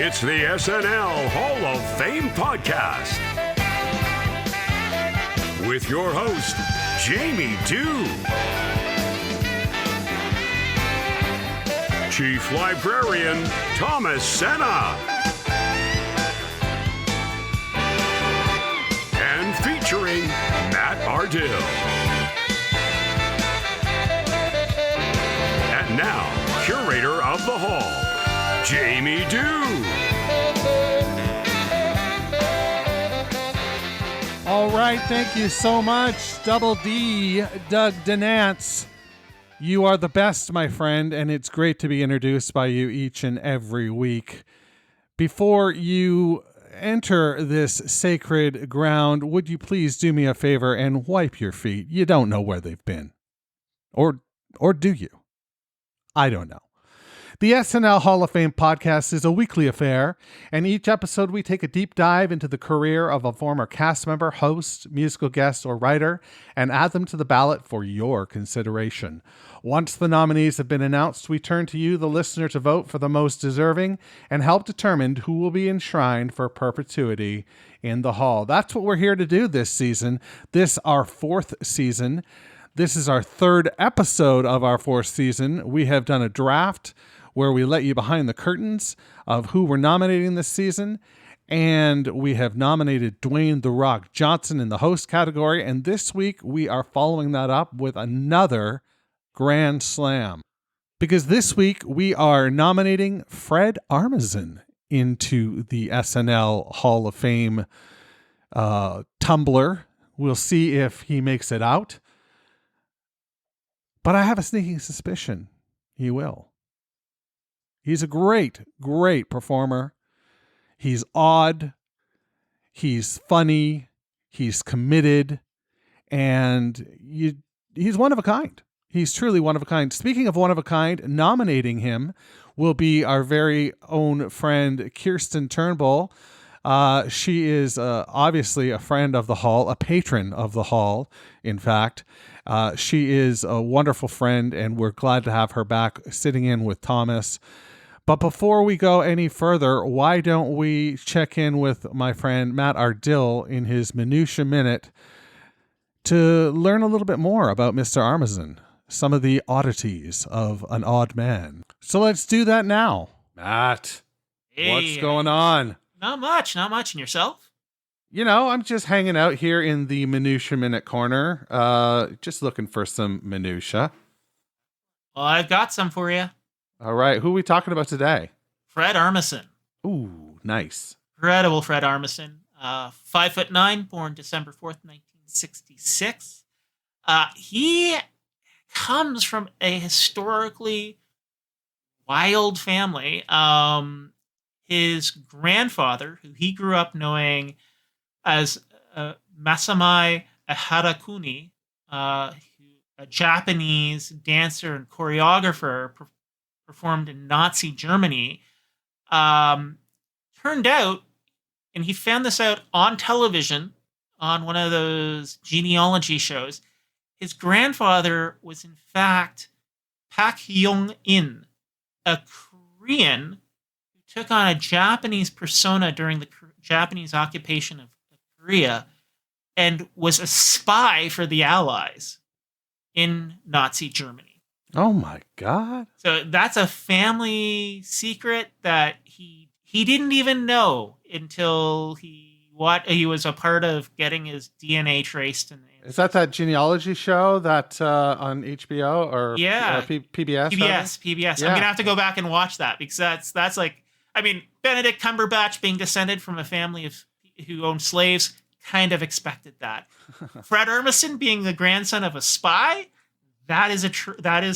It's the SNL Hall of Fame podcast with your host, Jamie Dew, Chief Librarian Thomas Senna, and featuring Matt Ardill. And now, curator of the hall, Jamie Dew. All right, thank you so much, Double D, Doug Denance. You are the best, my friend, and it's great to be introduced by you each and every week. Before you enter this sacred ground, would you please do me a favor and wipe your feet? You don't know where they've been. Or do you? I don't know. The SNL Hall of Fame podcast is a weekly affair, and each episode we take a deep dive into the career of a former cast member, host, musical guest, or writer, and add them to the ballot for your consideration. Once the nominees have been announced, we turn to you, the listener, to vote for the most deserving and help determine who will be enshrined for perpetuity in the hall. That's what we're here to do this season. This our fourth season. This is our third episode of our fourth season. We have done a draft where we let you behind the curtains of who we're nominating this season. And we have nominated Dwayne "The Rock" Johnson in the host category. And this week we are following that up with another Grand Slam. Because this week we are nominating Fred Armisen into the SNL Hall of Fame tumbler. We'll see if he makes it out. But I have a sneaking suspicion he will. He's a great, great performer. He's odd. He's funny. He's committed. And he's one of a kind. He's truly one of a kind. Speaking of one of a kind, nominating him will be our very own friend, Kirstin Turnbull. She is obviously a friend of the hall, a patron of the hall, in fact. She is a wonderful friend, and we're glad to have her back sitting in with Thomas. But before we go any further, why don't we check in with my friend Matt Ardill in his Minutia Minute to learn a little bit more about Mr. Armisen, some of the oddities of an odd man. So let's do that now. Matt, what's going on? Not much. And yourself? You know, I'm just hanging out here in the Minutia Minute corner, just looking for some minutia. Well, I've got some for you. All right. Who are we talking about today? Fred Armisen. Ooh, nice. Incredible Fred Armisen. 5'9", born December 4th, 1966. He comes from a historically wild family. His grandfather, who he grew up knowing as Masamai Harakuni, a Japanese dancer and choreographer, performed in Nazi Germany, turned out, and he found this out on television, on one of those genealogy shows, his grandfather was in fact Pak Hyung-in, a Korean who took on a Japanese persona during the Japanese occupation of Korea and was a spy for the Allies in Nazi Germany. Oh my God. So that's a family secret that he didn't even know until he was a part of getting his DNA traced. Is that genealogy show that on HBO or PBS? PBS. Yeah. I'm going to have to go back and watch that because that's like, I mean, Benedict Cumberbatch being descended from a family who owned slaves, kind of expected that. Fred Armisen being the grandson of a spy, that is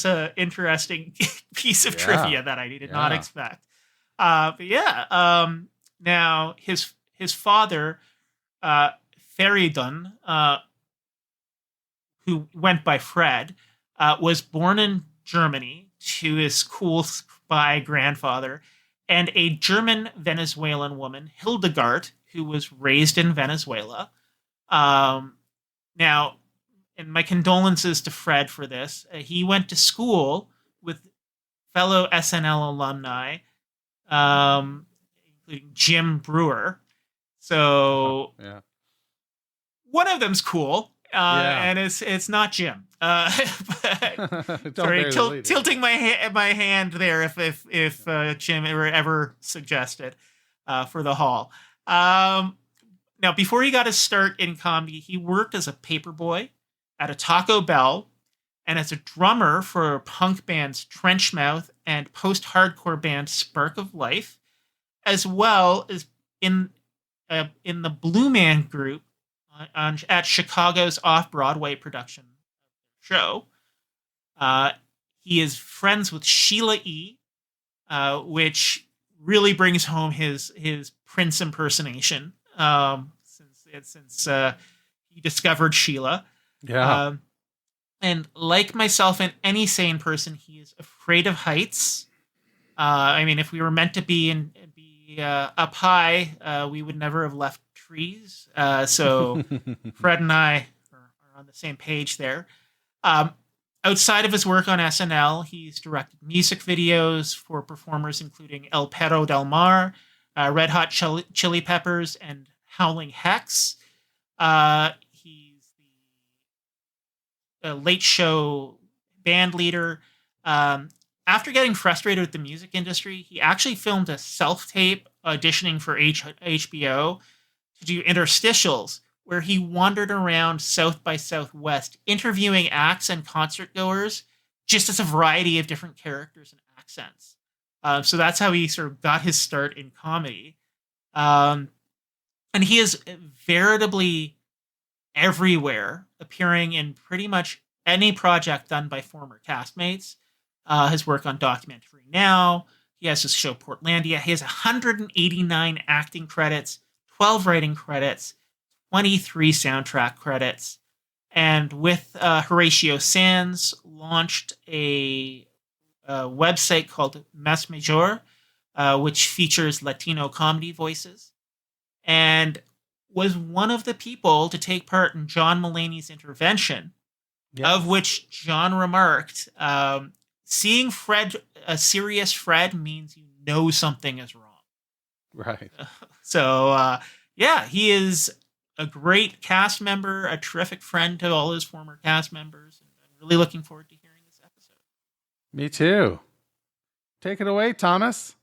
a interesting piece of trivia that I did not expect. Now his father, Ferry Dunn, who went by Fred, was born in Germany to his cool spy grandfather and a German Venezuelan woman, Hildegard, who was raised in Venezuela. Now, and my condolences to Fred for this. He went to school with fellow SNL alumni, including Jim Brewer. So one of them's cool, and it's not Jim. Sorry, tilting my hand there if Jim were ever suggested for the Hall. Now, before he got his start in comedy, he worked as a paperboy at a Taco Bell and as a drummer for punk bands Trenchmouth and post-hardcore band Spark of Life, as well as in the Blue Man Group at Chicago's off-Broadway production show. He is friends with Sheila E., which really brings home his Prince impersonation since he discovered Sheila. Yeah. And like myself and any sane person, he is afraid of heights. I mean, if we were meant to be up high, we would never have left trees. So Fred and I are on the same page there. Outside of his work on SNL, he's directed music videos for performers including El Perro del Mar, Red Hot Chili Peppers, and Howling Hex. He's the Late Show band leader. After getting frustrated with the music industry, he actually filmed a self-tape auditioning for HBO to do interstitials, where he wandered around South by Southwest interviewing acts and concertgoers just as a variety of different characters and accents. So that's how he sort of got his start in comedy. And he is veritably everywhere, appearing in pretty much any project done by former castmates. His work on Documentary Now. He has his show Portlandia. He has 189 acting credits, 12 writing credits, 23 soundtrack credits. And with Horatio Sanz, launched a website called Mes Major, which features Latino comedy voices, and was one of the people to take part in John Mulaney's intervention, of which John remarked, seeing a serious Fred means you know something is wrong. Right. So, he is a great cast member, a terrific friend to all his former cast members, and I'm really looking forward to hearing this episode. Me too. Take it away, Thomas.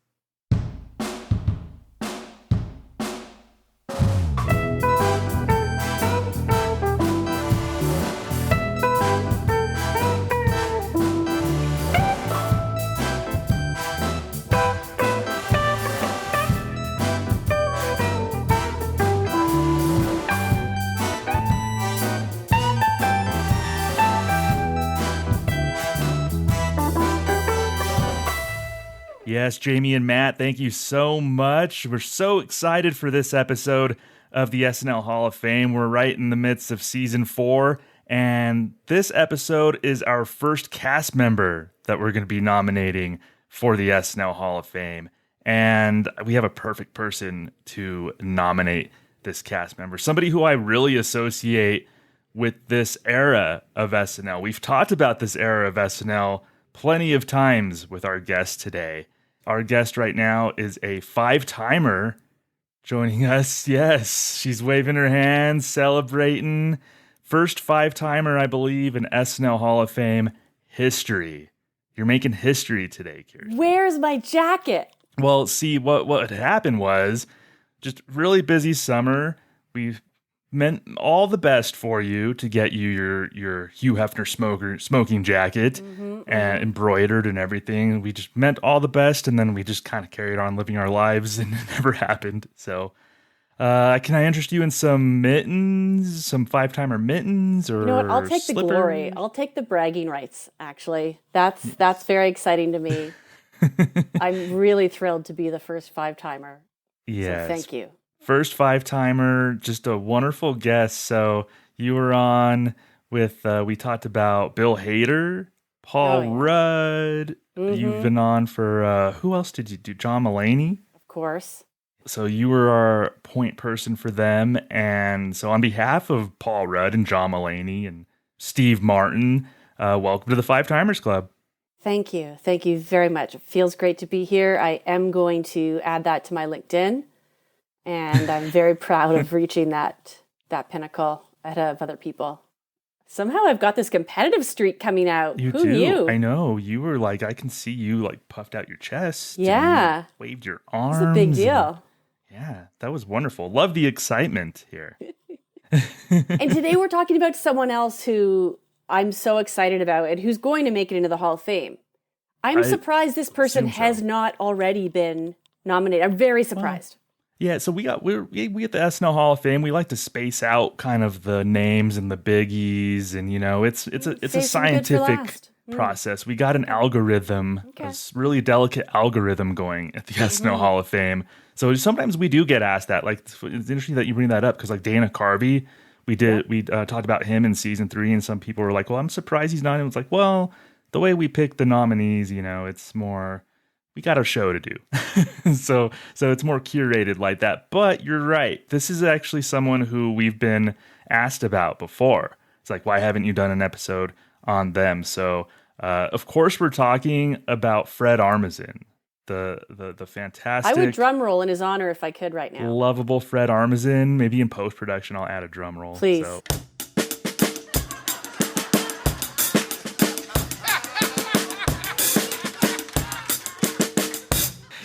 Yes, Jamie and Matt, thank you so much. We're so excited for this episode of the SNL Hall of Fame. We're right in the midst of season 4, and this episode is our first cast member that we're going to be nominating for the SNL Hall of Fame. And we have a perfect person to nominate this cast member, somebody who I really associate with this era of SNL. We've talked about this era of SNL plenty of times with our guest today. Our guest right now is a 5-timer joining us. Yes, she's waving her hands, celebrating. First 5-timer, I believe, in SNL Hall of Fame history. You're making history today, Kirstin. Where's my jacket? Well, see, what happened was just really busy summer. We meant all the best for you to get you your Hugh Hefner smoking jacket and embroidered and everything. We just meant all the best, and then we just kind of carried on living our lives, and it never happened. So, can I interest you in some mittens, some 5-timer mittens, or you know what? I'll take slippers? The glory. I'll take the bragging rights. Actually, that's very exciting to me. I'm really thrilled to be the first 5-timer. Yes. So thank you. First 5-timer, just a wonderful guest. So you were on with, we talked about Bill Hader, Paul Rudd. You've been on for, who else did you do? John Mulaney? Of course. So you were our point person for them. And so on behalf of Paul Rudd and John Mulaney and Steve Martin, welcome to the 5-Timers Club. Thank you. Thank you very much. It feels great to be here. I am going to add that to my LinkedIn, and I'm very proud of reaching that pinnacle ahead of other people. Somehow I've got this competitive streak coming out. Who knew? I know. You were like, I can see you like puffed out your chest. Yeah. And waved your arms. It's a big deal. Yeah, that was wonderful. Love the excitement here. And today we're talking about someone else who I'm so excited about and who's going to make it into the Hall of Fame. I'm surprised this person has not already been nominated. I'm very surprised. Yeah, so we at the SNL Hall of Fame, we like to space out kind of the names and the biggies, and it's a scientific process. We got an algorithm, a really delicate algorithm going at the SNL Hall of Fame. So sometimes we do get asked that. Like, it's interesting that you bring that up because like Dana Carvey, we talked about him in season 3, and some people were like, "Well, I'm surprised he's not." And it's like, well, the way we pick the nominees, it's more. We got a show to do. so it's more curated like that. But you're right. This is actually someone who we've been asked about before. It's like, why haven't you done an episode on them? So, of course, we're talking about Fred Armisen, the fantastic... I would drum roll in his honor if I could right now. Lovable Fred Armisen. Maybe in post-production, I'll add a drum roll. Please. So.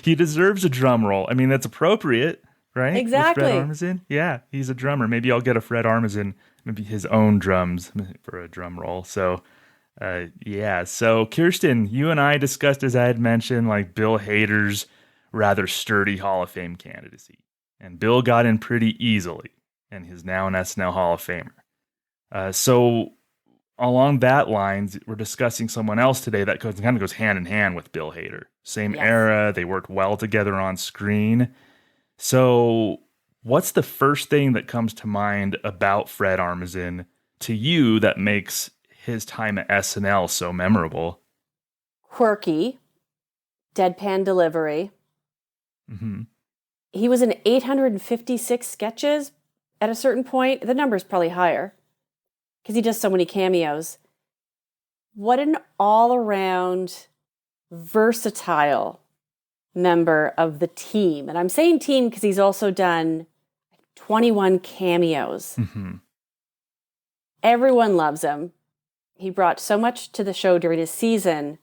He deserves a drum roll. I mean, that's appropriate, right? Exactly. With Fred Armisen. Yeah, he's a drummer. Maybe I'll get a Fred Armisen, maybe his own drums for a drum roll. So, yeah. So, Kirstin, you and I discussed, as I had mentioned, like Bill Hader's rather sturdy Hall of Fame candidacy. And Bill got in pretty easily and is now an SNL Hall of Famer. So, along that lines, we're discussing someone else today that kind of goes hand in hand with Bill Hader. Same era, they worked well together on screen. So, what's the first thing that comes to mind about Fred Armisen to you that makes his time at SNL so memorable? Quirky, deadpan delivery. Mm-hmm. He was in 856 sketches at a certain point. The number's probably higher because he does so many cameos. What an all-around, versatile member of the team. And I'm saying team because he's also done 21 cameos. Mm-hmm. Everyone loves him. He brought so much to the show during his season,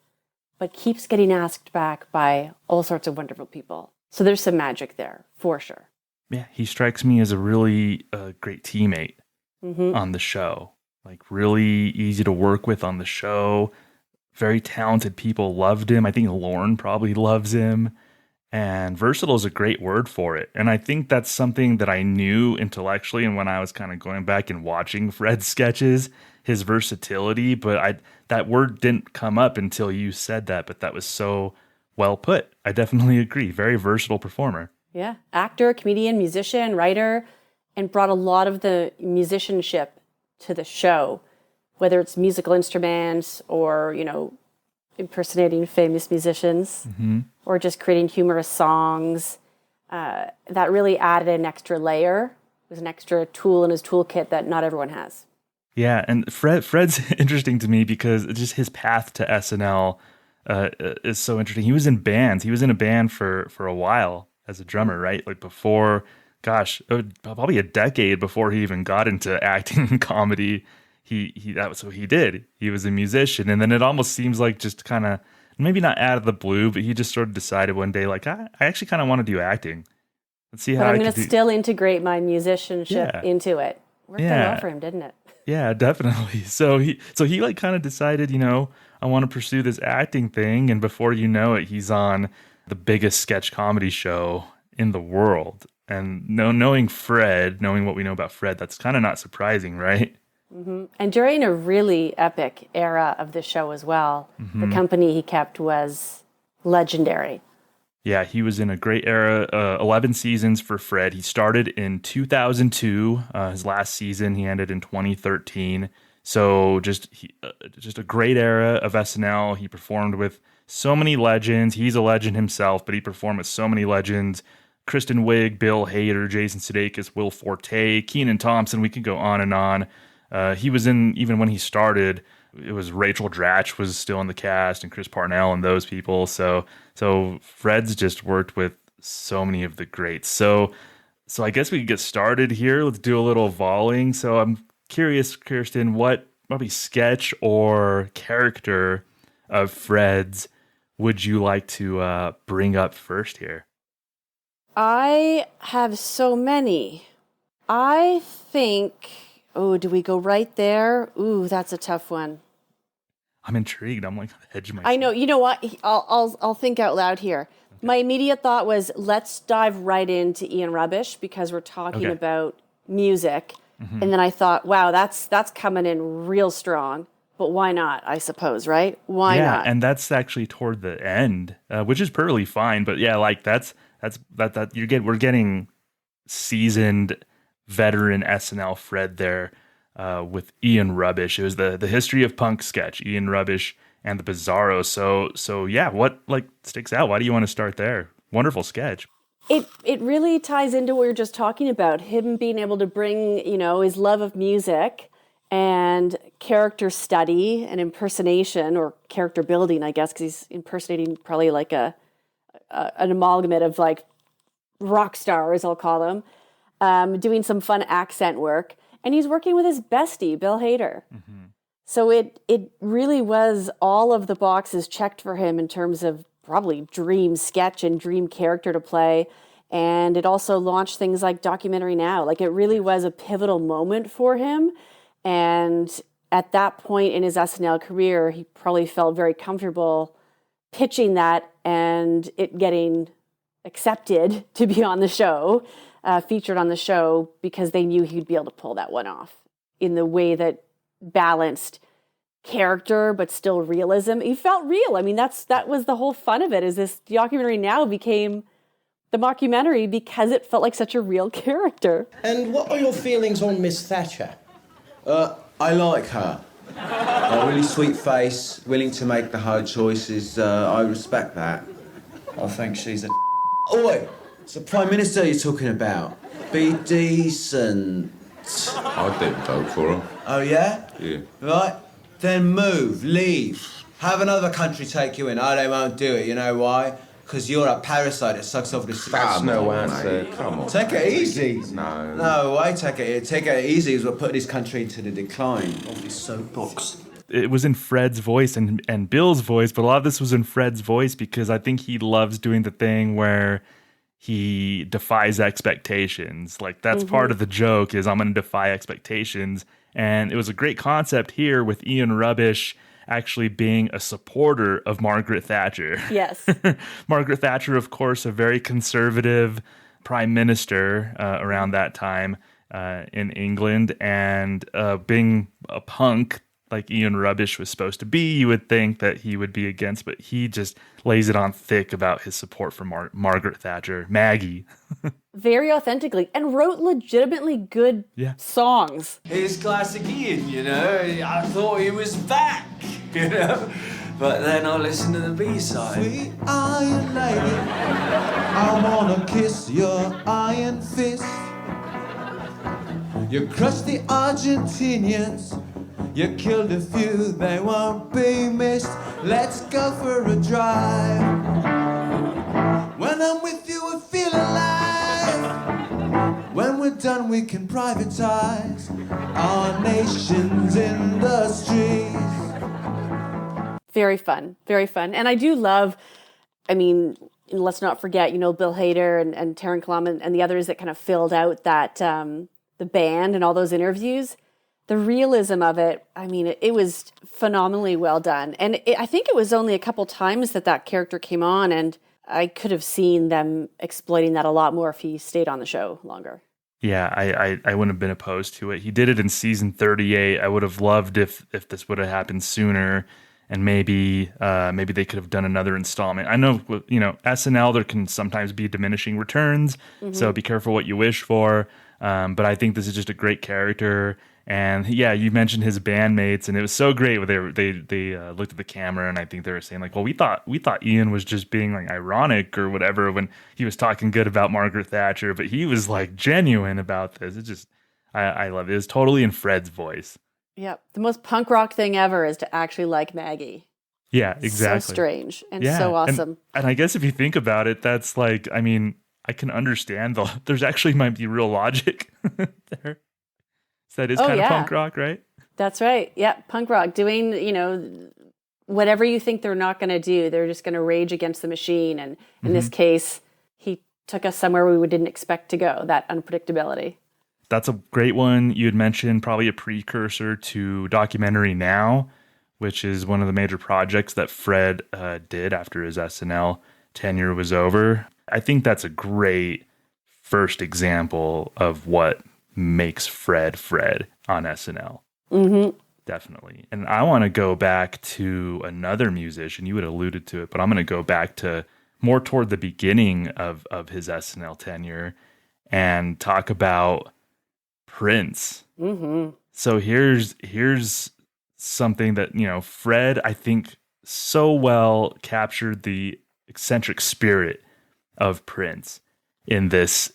but keeps getting asked back by all sorts of wonderful people. So there's some magic there, for sure. Yeah, he strikes me as a really great teammate on the show. Like, really easy to work with on the show. Very talented people loved him. I think Lorne probably loves him. And versatile is a great word for it. And I think that's something that I knew intellectually. And when I was kind of going back and watching Fred's sketches, his versatility, but that word didn't come up until you said that. But that was so well put. I definitely agree. Very versatile performer. Yeah. Actor, comedian, musician, writer, and brought a lot of the musicianship to the show, whether it's musical instruments or, impersonating famous musicians or just creating humorous songs. That really added an extra layer. It was an extra tool in his toolkit that not everyone has. Yeah, and Fred's interesting to me because just his path to SNL is so interesting. He was in bands. He was in a band for a while as a drummer, right? Like before, probably a decade before he even got into acting and comedy. That was what he did. He was a musician. And then it almost seems like just kind of, maybe not out of the blue, but he just sort of decided one day, like, I actually kind of want to do acting. Let's see how I'm going to still integrate my musicianship into it. Worked out well for him, didn't it? Yeah, definitely. So he like kind of decided, I want to pursue this acting thing. And before you know it, he's on the biggest sketch comedy show in the world. And knowing Fred, knowing what we know about Fred, that's kind of not surprising, right? Mm-hmm. And during a really epic era of the show as well, the company he kept was legendary. Yeah, he was in a great era, 11 seasons for Fred. He started in 2002. His last season, he ended in 2013. So just a great era of SNL. He performed with so many legends. He's a legend himself, but he performed with so many legends. Kristen Wiig, Bill Hader, Jason Sudeikis, Will Forte, Kenan Thompson. We could go on and on. He was in, even when he started, it was Rachel Dratch was still in the cast, and Chris Parnell and those people. So Fred's just worked with so many of the greats. So I guess we could get started here. Let's do a little volleying. So I'm curious, Kirstin, what probably sketch or character of Fred's would you like to bring up first here? I have so many. I think, do we go right there? Ooh, that's a tough one. I'm intrigued. I'm like on the edge of my I know. You know what? I'll think out loud here. Okay. My immediate thought was, let's dive right into Ian Rubbish because we're talking about music. Mm-hmm. And then I thought, wow, that's coming in real strong. But why not, I suppose, right? Why not? Yeah, and that's actually toward the end, which is perfectly fine. But yeah, like that's we're getting seasoned veteran SNL Fred there with Ian Rubbish. It was the history of punk sketch, Ian Rubbish and the Bizarros. So yeah, what like sticks out? Why do you want to start there? Wonderful sketch. It really ties into what we were just talking about, him being able to bring, his love of music and character study and impersonation, or character building, I guess, because he's impersonating probably like an amalgamate of like rock stars, I'll call them, doing some fun accent work. And he's working with his bestie, Bill Hader. Mm-hmm. So it really was all of the boxes checked for him in terms of probably dream sketch and dream character to play. And it also launched things like Documentary Now. Like it really was a pivotal moment for him. And at that point in his SNL career, he probably felt very comfortable pitching that and it getting accepted to be on the show, featured on the show, because they knew he'd be able to pull that one off in the way that balanced character but still realism. He felt real. I mean, that was the whole fun of it, is this Documentary Now became the mockumentary because it felt like such a real character. And what are your feelings on Miss Thatcher? I like her. A really sweet face, willing to make the hard choices. I respect that. I think she's a... Oh, wait. It's the Prime Minister you're talking about. Be decent. I didn't vote for her. Oh, yeah? Yeah. Right. Then move, leave. Have another country take you in. Oh, they won't do it. You know why? Because you're a parasite that sucks off the That's no answer. Come on. Take it easy. No. No, why take it easy is what put this country into the decline. Of this soapbox. It was in Fred's voice and Bill's voice, but a lot of this was in Fred's voice because I think he loves doing the thing where he defies expectations. Like that's part of the joke is I'm going to defy expectations. And it was a great concept here with Ian Rubbish actually being a supporter of Margaret Thatcher. Yes. Margaret Thatcher, of course, a very conservative prime minister around that time in England. And being a punk like Ian Rubbish was supposed to be, you would think that he would be against, but he just lays it on thick about his support for Margaret Thatcher, Maggie. Very authentically, and wrote legitimately good songs. Here's classic Ian, I thought he was back, But then I listened to the B-side. Sweet iron lady, I wanna kiss your iron fist. You crushed the Argentinians, you killed a few, they won't be missed. Let's go for a drive. When I'm with you, I feel alive. When we're done, we can privatize our nation's industries. Very fun, very fun. And I do love, let's not forget, Bill Hader and Taran Kalam and the others that kind of filled out that, the band and all those interviews. The realism of it, it was phenomenally well done. And I think it was only a couple times that character came on, and I could have seen them exploiting that a lot more if he stayed on the show longer. Yeah, I wouldn't have been opposed to it. He did it in season 38. I would have loved if this would have happened sooner, and maybe they could have done another installment. I know, SNL, there can sometimes be diminishing returns, so be careful what you wish for. But I think this is just a great character. And yeah, you mentioned his bandmates, and it was so great when they looked at the camera, and I think they were saying like, well, we thought Ian was just being like ironic or whatever when he was talking good about Margaret Thatcher, but he was like genuine about this. It just, I love it. It was totally in Fred's voice. Yep. The most punk rock thing ever is to actually like Maggie. Yeah, exactly. So strange and so awesome. And I guess if you think about it, that's like, I mean, I can understand there's actually might be real logic there. So that is kind of punk rock, right? That's right. Yeah, punk rock doing, whatever you think they're not going to do, they're just going to rage against the machine. And in this case, he took us somewhere we didn't expect to go, that unpredictability. That's a great one. You had mentioned probably a precursor to Documentary Now, which is one of the major projects that Fred did after his SNL tenure was over. I think that's a great first example of what makes Fred on SNL. Mm-hmm. Definitely. And I want to go back to another musician. You had alluded to it, but I'm going to go back to more toward the beginning of his SNL tenure and talk about Prince. Mm-hmm. So here's something that, Fred, I think, so well captured the eccentric spirit of Prince in this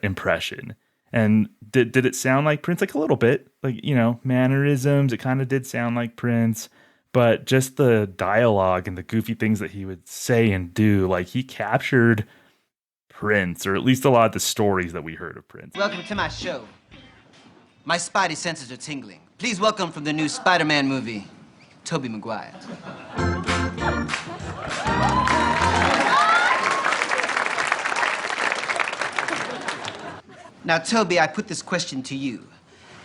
impression. And did it sound like Prince? Like a little bit, like, mannerisms. It kind of did sound like Prince, but just the dialogue and the goofy things that he would say and do, like he captured Prince, or at least a lot of the stories that we heard of Prince. Welcome to my show. My spidey senses are tingling. Please welcome from the new Spider-Man movie, Tobey Maguire. Now, Toby, I put this question to you.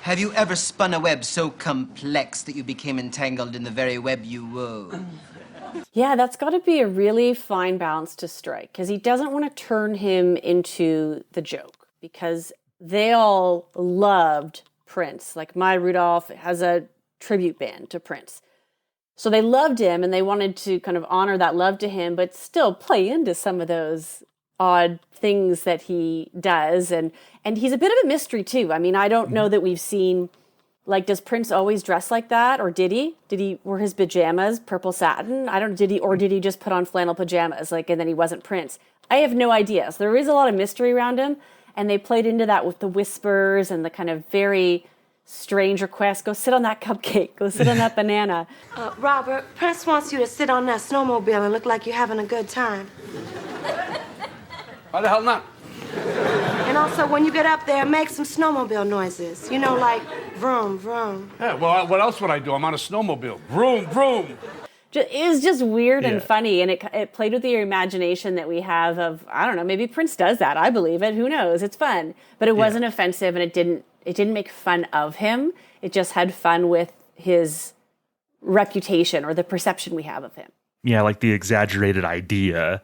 Have you ever spun a web so complex that you became entangled in the very web you wove? Yeah, that's got to be a really fine balance to strike, because he doesn't want to turn him into the joke, because they all loved Prince. Like Maya Rudolph has a tribute band to Prince. So they loved him and they wanted to kind of honor that love to him, but still play into some of those odd things that he does. And he's a bit of a mystery too. I mean, I don't know that we've seen, like, does Prince always dress like that? Or did he, were his pajamas purple satin? I don't know, did he just put on flannel pajamas, like, and then he wasn't Prince? I have no idea. So there is a lot of mystery around him. And they played into that with the whispers and the kind of very strange request. Go sit on that cupcake. Go sit on that banana. Robert, Prince wants you to sit on that snowmobile and look like you're having a good time. Why the hell not? And also, when you get up there, make some snowmobile noises. Like vroom, vroom. Yeah, well, what else would I do? I'm on a snowmobile. Vroom, vroom. It was just weird and funny, and it played with your imagination that we have of, I don't know, maybe Prince does that. I believe it. Who knows? It's fun. But it wasn't offensive, and it didn't make fun of him. It just had fun with his reputation or the perception we have of him. Yeah, like the exaggerated idea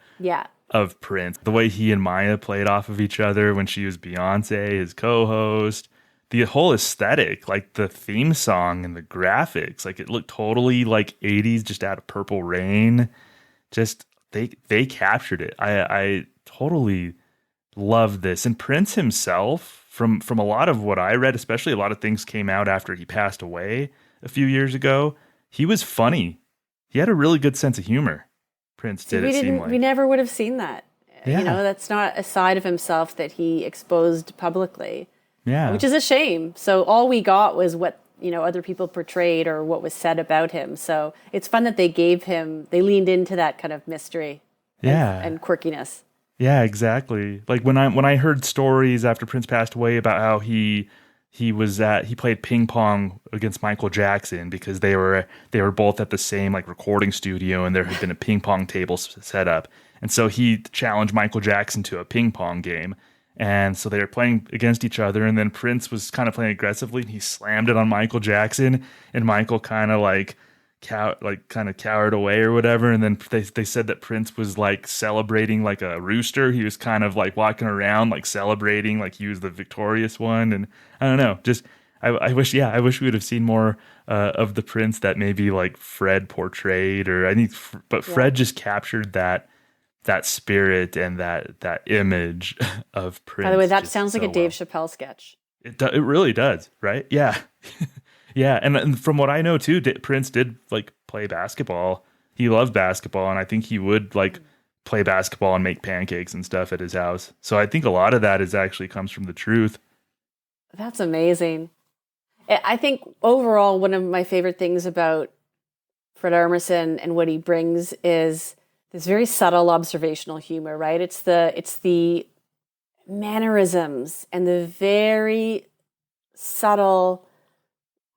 of Prince. The way he and Maya played off of each other when she was Beyonce, his co-host. The whole aesthetic, like the theme song and the graphics, like it looked totally like 80s, just out of Purple Rain. Just they captured it. I totally love this. And Prince himself, from a lot of what I read, especially a lot of things came out after he passed away a few years ago. He was funny. He had a really good sense of humor. Prince did. We never would have seen that. Yeah. That's not a side of himself that he exposed publicly. Yeah. Which is a shame. So all we got was what, other people portrayed or what was said about him. So it's fun that they leaned into that kind of mystery and quirkiness. Yeah, exactly. Like when I heard stories after Prince passed away about how he played ping pong against Michael Jackson because they were both at the same like recording studio and there had been a ping pong table set up. And so he challenged Michael Jackson to a ping pong game. And so they were playing against each other, and then Prince was kind of playing aggressively, and he slammed it on Michael Jackson, and Michael kind of cowered away or whatever. And then they said that Prince was like celebrating like a rooster. He was kind of like walking around like celebrating like he was the victorious one. And I don't know, just I wish we would have seen more of the Prince that maybe like Fred portrayed, but Fred just captured that spirit and that image of Prince. By the way, that sounds like a Dave Chappelle sketch. It really does, right? Yeah. Yeah, and from what I know too, Prince did like play basketball. He loved basketball, and I think he would like play basketball and make pancakes and stuff at his house. So I think a lot of that actually comes from the truth. That's amazing. I think overall, one of my favorite things about Fred Armisen and what he brings is this very subtle observational humor, right? It's the mannerisms and the very subtle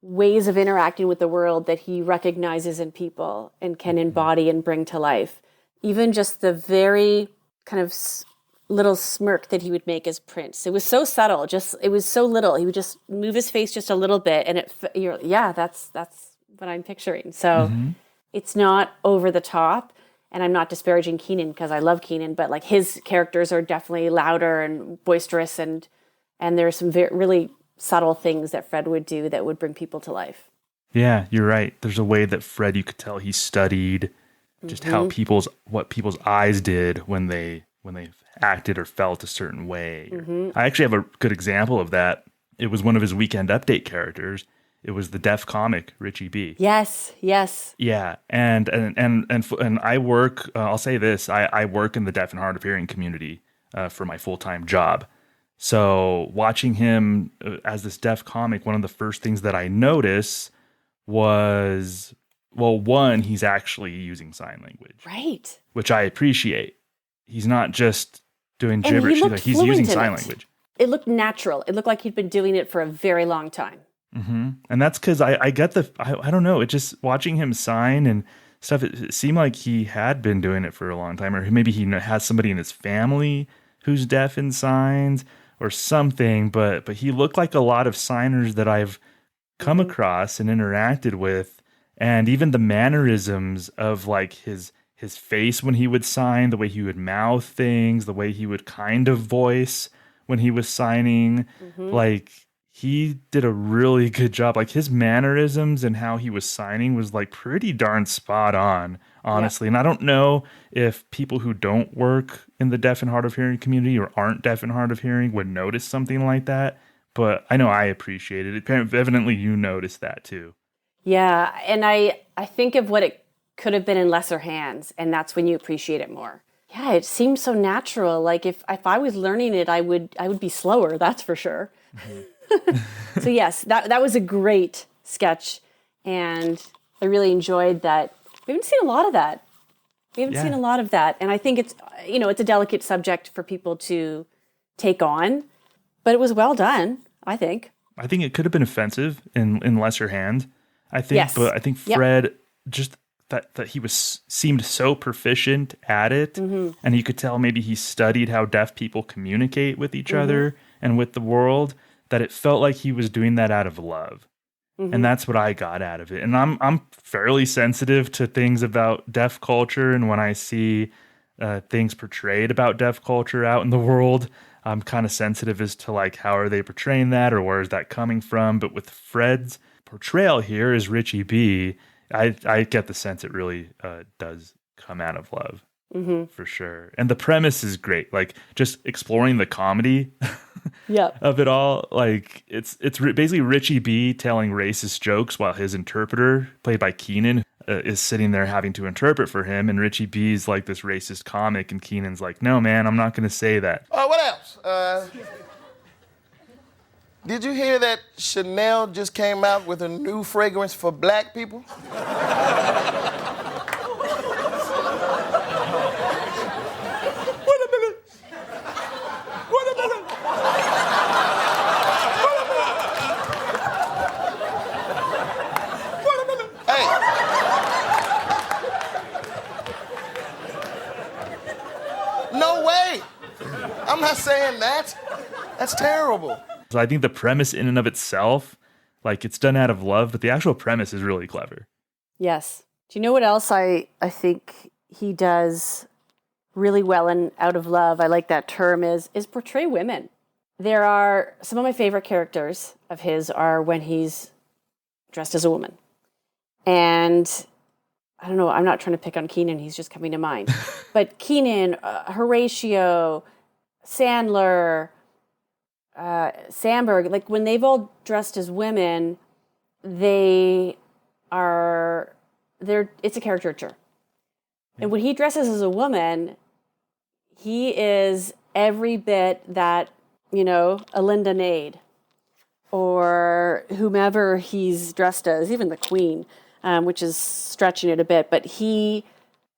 ways of interacting with the world that he recognizes in people and can embody and bring to life. Even just the very kind of little smirk that he would make as Prince. It was so subtle, it was so little. He would just move his face just a little bit and that's what I'm picturing. So it's not over the top, and I'm not disparaging Keenan because I love Keenan, but like his characters are definitely louder and boisterous, and there's some really subtle things that Fred would do that would bring people to life. Yeah, you're right. There's a way that Fred, you could tell he studied just how what people's eyes did when they acted or felt a certain way. I actually have a good example of that. It was one of his Weekend Update characters. It was the deaf comic Richie B. Yes. Yeah, and I work. I'll say this: I work in the deaf and hard of hearing community for my full-time job. So watching him as this deaf comic, one of the first things that I noticed was, well, one, he's actually using sign language, right? Which I appreciate. He's not just doing gibberish; he's using sign language. It looked natural. It looked like he'd been doing it for a very long time. And that's because I get I don't know, it just watching him sign and stuff, it seemed like he had been doing it for a long time, or maybe he has somebody in his family who's deaf and signs or something, but he looked like a lot of signers that I've come across and interacted with, and even the mannerisms of like his face when he would sign, the way he would mouth things, the way he would kind of voice when he was signing, like he did a really good job. Like his mannerisms and how he was signing was like pretty darn spot on, honestly. Yeah. And I don't know if people who don't work in the deaf and hard of hearing community or aren't deaf and hard of hearing would notice something like that, but I know I appreciated it. Evidently you noticed that too. Yeah. And I think of what it could have been in lesser hands, and that's when you appreciate it more. Yeah. It seems so natural. Like if I was learning it, I would be slower. That's for sure. So yes, that was a great sketch, and I really enjoyed that. We haven't seen a lot of that. And I think it's it's a delicate subject for people to take on, but it was well done, I think. I think it could have been offensive in lesser hands. I think, yes. But I think Fred just that he seemed so proficient at it, and you could tell maybe he studied how deaf people communicate with each other and with the world, that it felt like he was doing that out of love. And that's what I got out of it. And I'm fairly sensitive to things about deaf culture, and when I see things portrayed about deaf culture out in the world, I'm kind of sensitive as to like how are they portraying that, or where is that coming from. But with Fred's portrayal here as Richie B, I get the sense it really does come out of love. For sure. And the premise is great. Like just exploring the comedy of it all. Like it's basically Richie B telling racist jokes while his interpreter, played by Keenan, is sitting there having to interpret for him. And Richie B's like this racist comic, and Keenan's like, no, man, I'm not going to say that. What else? Did you hear that Chanel just came out with a new fragrance for black people? No way! I'm not saying that. That's terrible. So I think the premise in and of itself, like it's done out of love, but the actual premise is really clever. Yes. Do you know what else I think he does really well and out of love? I like that term is portray women. There are some of my favorite characters of his are when he's dressed as a woman. And I don't know, I'm not trying to pick on Keenan, he's just coming to mind. But Keenan, Horatio, Sandler, Sandberg, like when they've all dressed as women, it's a caricature. And when he dresses as a woman, he is every bit that, a Linda Nade. or whomever he's dressed as, even the Queen, which is stretching it a bit. But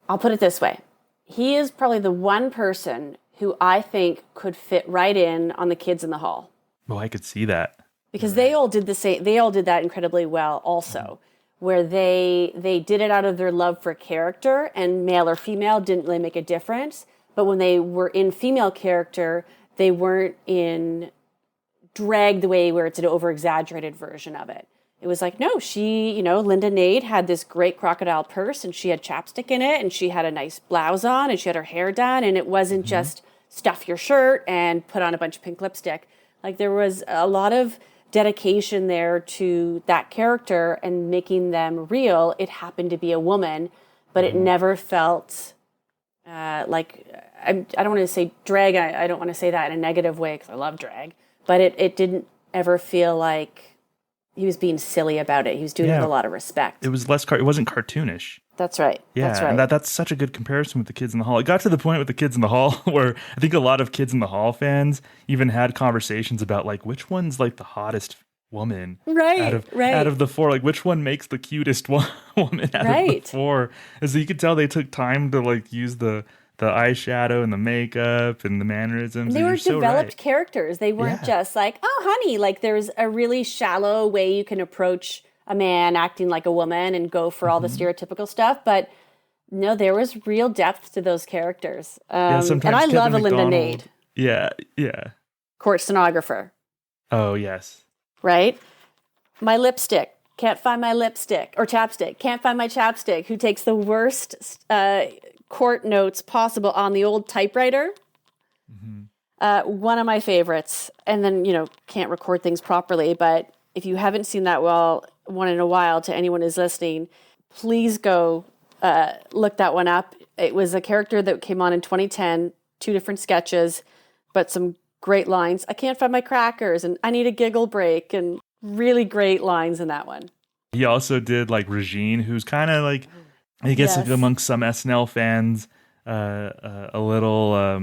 I'll put it this way. He is probably the one person who I think could fit right in on the Kids in the Hall. Oh, I could see that. Because they all did the same. They all did that incredibly well also, where they did it out of their love for character, and male or female didn't really make a difference. But when they were in female character, they weren't in drag the way where it's an over-exaggerated version of it. It was like, no, Linda Nade had this great crocodile purse, and she had chapstick in it, and she had a nice blouse on, and she had her hair done, and it wasn't just stuff your shirt and put on a bunch of pink lipstick. Like, there was a lot of dedication there to that character and making them real. It happened to be a woman, but it never felt like, I don't want to say drag. I don't want to say that in a negative way because I love drag, but it didn't ever feel like he was being silly about it. He was doing it with a lot of respect. It was it wasn't cartoonish. That's right. Yeah, that's right. And that's such a good comparison with the Kids in the Hall. It got to the point with the Kids in the Hall where I think a lot of Kids in the Hall fans even had conversations about like which one's like the hottest woman out of the four, like which one makes the cutest woman out of the four. And so you could tell they took time to like use the eyeshadow and the makeup and the mannerisms. They were developed characters. They weren't just like, oh, honey, like there's a really shallow way you can approach a man acting like a woman and go for all the stereotypical stuff. But no, there was real depth to those characters. And I love a Linda Nade. Yeah. Court stenographer. Oh, yes. Right? My lipstick. Can't find my lipstick. Or chapstick. Can't find my chapstick. Who takes the worst court notes possible on the old typewriter. One of my favorites. And then, can't record things properly. But if you haven't seen that one in a while, to anyone who's listening, please go look that one up. It was a character that came on in 2010, 2 different sketches, but some great lines. I can't find my crackers, and I need a giggle break, and really great lines in that one. He also did like Regine, who's kind of like, I guess amongst some SNL fans, a little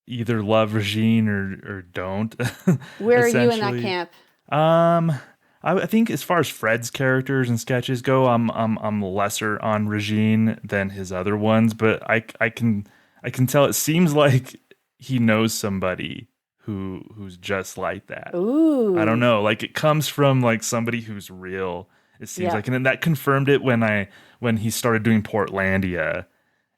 either love Regine or don't. Where are you in that camp? I think as far as Fred's characters and sketches go, I'm lesser on Regine than his other ones, but I can tell it seems like he knows somebody who's just like that. Ooh. I don't know, like it comes from like somebody who's real. It seems like, and then that confirmed it when he started doing Portlandia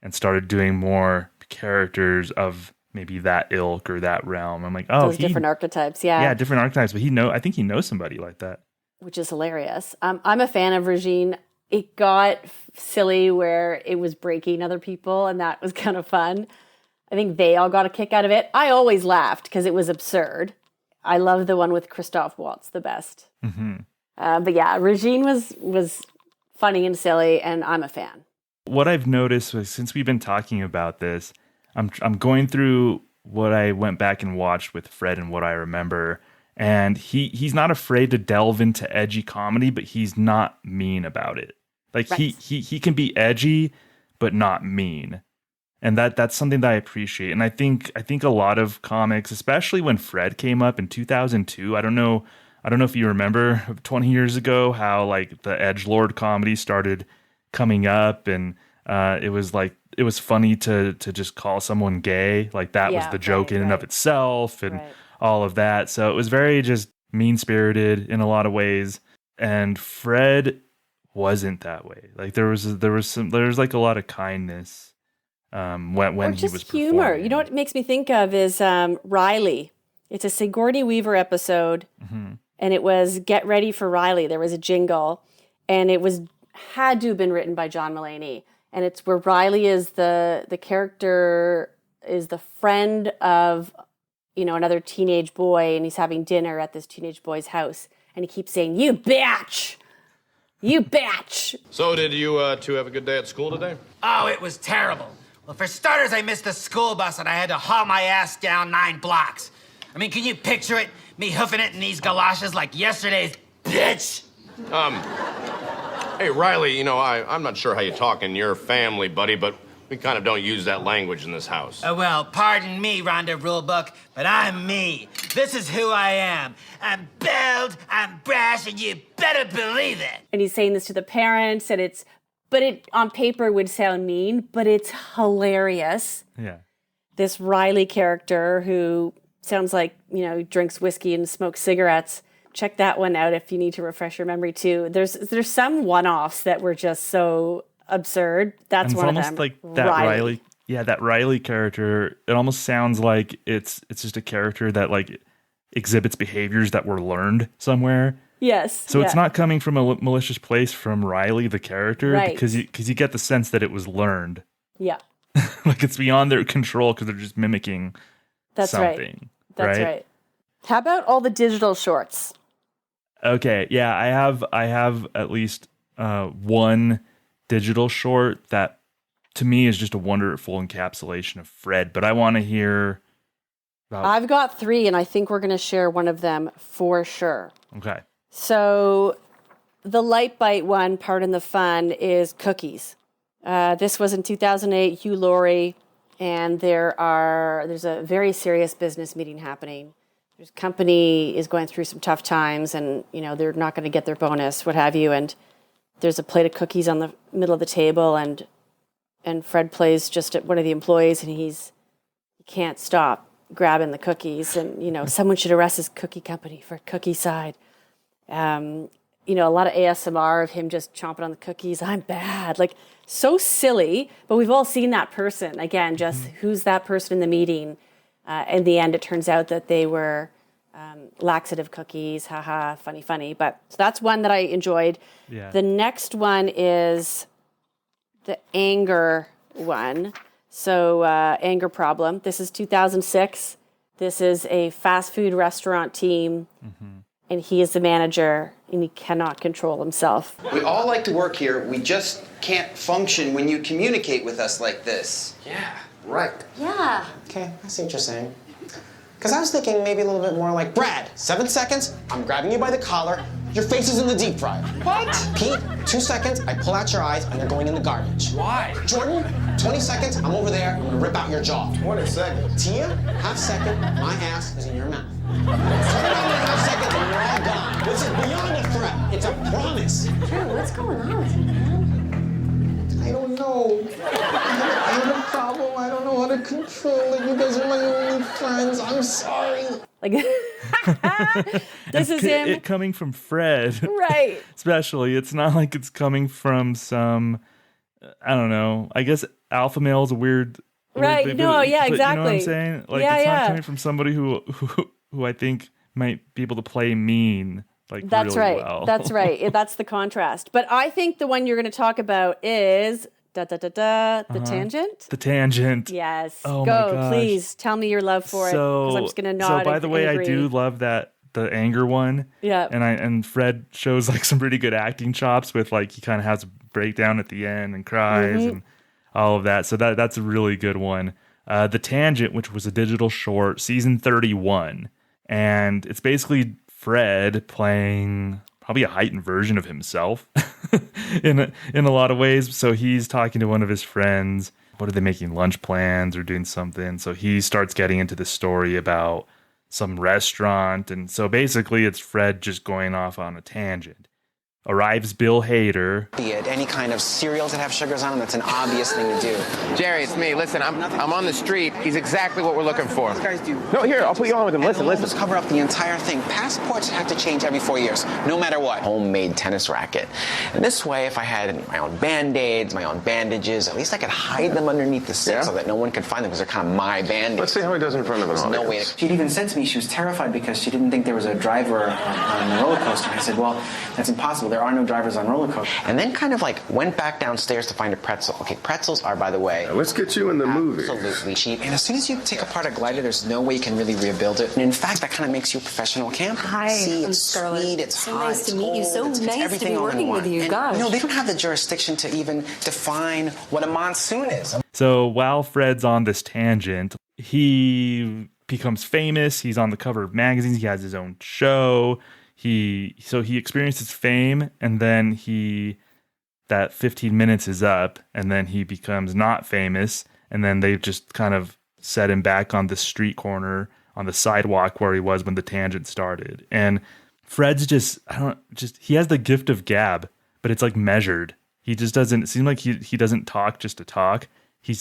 and started doing more characters of maybe that ilk or that realm. I'm like, oh, those different archetypes, yeah, different archetypes. But I think he knows somebody like that, which is hilarious. I'm a fan of Regine. It got silly where it was breaking other people, and that was kind of fun. I think they all got a kick out of it. I always laughed because it was absurd. I love the one with Christoph Waltz the best. But yeah, Regine was funny and silly, and I'm a fan. What I've noticed was since we've been talking about this, I'm going through what I went back and watched with Fred and what I remember, and he's not afraid to delve into edgy comedy, but he's not mean about it. Like he can be edgy, but not mean. And that's something that I appreciate. And I think a lot of comics, especially when Fred came up in 2002, I don't know if you remember 20 years ago how like the edgelord comedy started coming up, and it was funny to just call someone gay. Like that was the joke in and of itself, and all of that. So it was very just mean-spirited in a lot of ways. And Fred wasn't that way. Like there was like a lot of kindness when he was humor. performing. You know what it makes me think of is Riley. It's a Sigourney Weaver episode, and it was Get Ready for Riley. There was a jingle, and it had to have been written by John Mulaney. And it's where Riley is the character is the friend of another teenage boy, and he's having dinner at this teenage boy's house, and he keeps saying, "You bitch! You bitch!" So did you two have a good day at school today? Oh, it was terrible. Well, for starters, I missed the school bus and I had to haul my ass down 9 blocks. I mean, can you picture it? Me hoofing it in these galoshes like yesterday's bitch? Hey, Riley, I'm not sure how you talk in your family, buddy, but We kind of don't use that language in this house. Well, pardon me, Rhonda Rulebook, but I'm me. This is who I am. I'm bold, I'm brash, and you better believe it. And he's saying this to the parents, and it on paper would sound mean, but it's hilarious. Yeah. This Riley character who sounds like, drinks whiskey and smokes cigarettes. Check that one out if you need to refresh your memory too. There's some one-offs that were just so absurd. That's and one of them. It's almost like that Riley. Yeah, that Riley character. It almost sounds like it's just a character that like exhibits behaviors that were learned somewhere. Yes. So it's not coming from a malicious place from Riley the character, right? Because you get the sense that it was learned. Yeah. Like it's beyond their control because they're just mimicking something. That's right. How about all the digital shorts? Okay, yeah, I have at least one digital short that to me is just a wonderful encapsulation of Fred, but I want to hear about... I've got 3 and I think we're going to share one of them for sure. Okay. So the light bite one, pardon the fun, is cookies. This was in 2008, Hugh Laurie, and there's a very serious business meeting happening. There's a company is going through some tough times and, they're not going to get their bonus, what have you, and there's a plate of cookies on the middle of the table, and Fred plays just at one of the employees, and he can't stop grabbing the cookies, and someone should arrest his cookie company for cookie side. A lot of ASMR of him just chomping on the cookies. I'm bad, like so silly, but we've all seen that person. Again, just who's that person in the meeting? In the end, it turns out that they were laxative cookies. Haha, funny. But so that's one that I enjoyed. Yeah. The next one is the anger one. So anger problem. This is 2006. This is a fast food restaurant team, and he is the manager, and he cannot control himself. We all like to work here. We just can't function when you communicate with us like this. Yeah, right. Yeah. Okay, I see what you're saying. Because I was thinking maybe a little bit more like, Brad, 7 seconds, I'm grabbing you by the collar, your face is in the deep fryer. What? Pete, 2 seconds, I pull out your eyes, and they're going in the garbage. Why? Jordan, 20 seconds, I'm over there, I'm gonna rip out your jaw. 20 seconds. Tia, half second, my ass is in your mouth. 29.5 seconds, and you're all gone. This is beyond a threat. It's a promise. Drew, what's going on with you, man? I don't know. I have an anger problem. I don't know how to control it. You guys are my only friends. I'm sorry. Like, this is him. It coming from Fred. Right. Especially. It's not like it's coming from some, I don't know. I guess alpha male is a weird. Right. No, yeah, exactly. You know what I'm saying? Like, yeah, it's not coming from somebody who I think might be able to play mean. Like, that's really right. well. That's right. That's the contrast. But I think the one you're going to talk about is the tangent. The tangent. Yes. Oh Go, my gosh. Please tell me your love for it. Because I'm just going to nod. So by the way, and agree. I do love the anger one. Yeah. And Fred shows like some pretty good acting chops with like he kind of has a breakdown at the end and cries and all of that. So that's a really good one. The Tangent, which was a digital short, season 31, and it's basically Fred playing probably a heightened version of himself in a lot of ways. So he's talking to one of his friends. What are they making lunch plans or doing something? So he starts getting into the story about some restaurant. And so basically it's Fred just going off on a tangent. Arrives Bill Hader. Be it any kind of cereals that have sugars on them, that's an obvious thing to do. Jerry, it's me. Listen, I'm on the street. He's exactly what we're looking for. These guys do. No, here, I'll put you on with him. Listen. Just cover up the entire thing. Passports have to change every 4 years, no matter what. Homemade tennis racket. And this way, if I had my own Band-Aids, my own bandages, at least I could hide them underneath the sink so that no one could find them because they're kind of my Band-Aids. Let's see how he does in front of an audience. No way. She'd even said to me she was terrified because she didn't think there was a driver on the roller coaster. I said, well, that's impossible. There are no drivers on roller coasters. And then kind of like went back downstairs to find a pretzel. Okay, pretzels are, by the way, Now, let's get you in the movie. absolutely cheap. And as soon as you take apart a glider, there's no way you can really rebuild it. And in fact, that kind of makes you a professional camper. Hi, See, I'm it's Scarlett. sweet, it's So hot, nice it's to meet you. cold, So it's nice to everything be all in working one. with you, And, gosh. they don't have the jurisdiction to even define what a monsoon is. So while Fred's on this tangent, he becomes famous. He's on the cover of magazines. He has his own show. He experiences fame, and then he that 15 minutes is up, and then he becomes not famous, and then they just kind of set him back on the street corner on the sidewalk where he was when the tangent started. And Fred's he has the gift of gab, but it's like measured. He just doesn't seem like he doesn't talk just to talk. He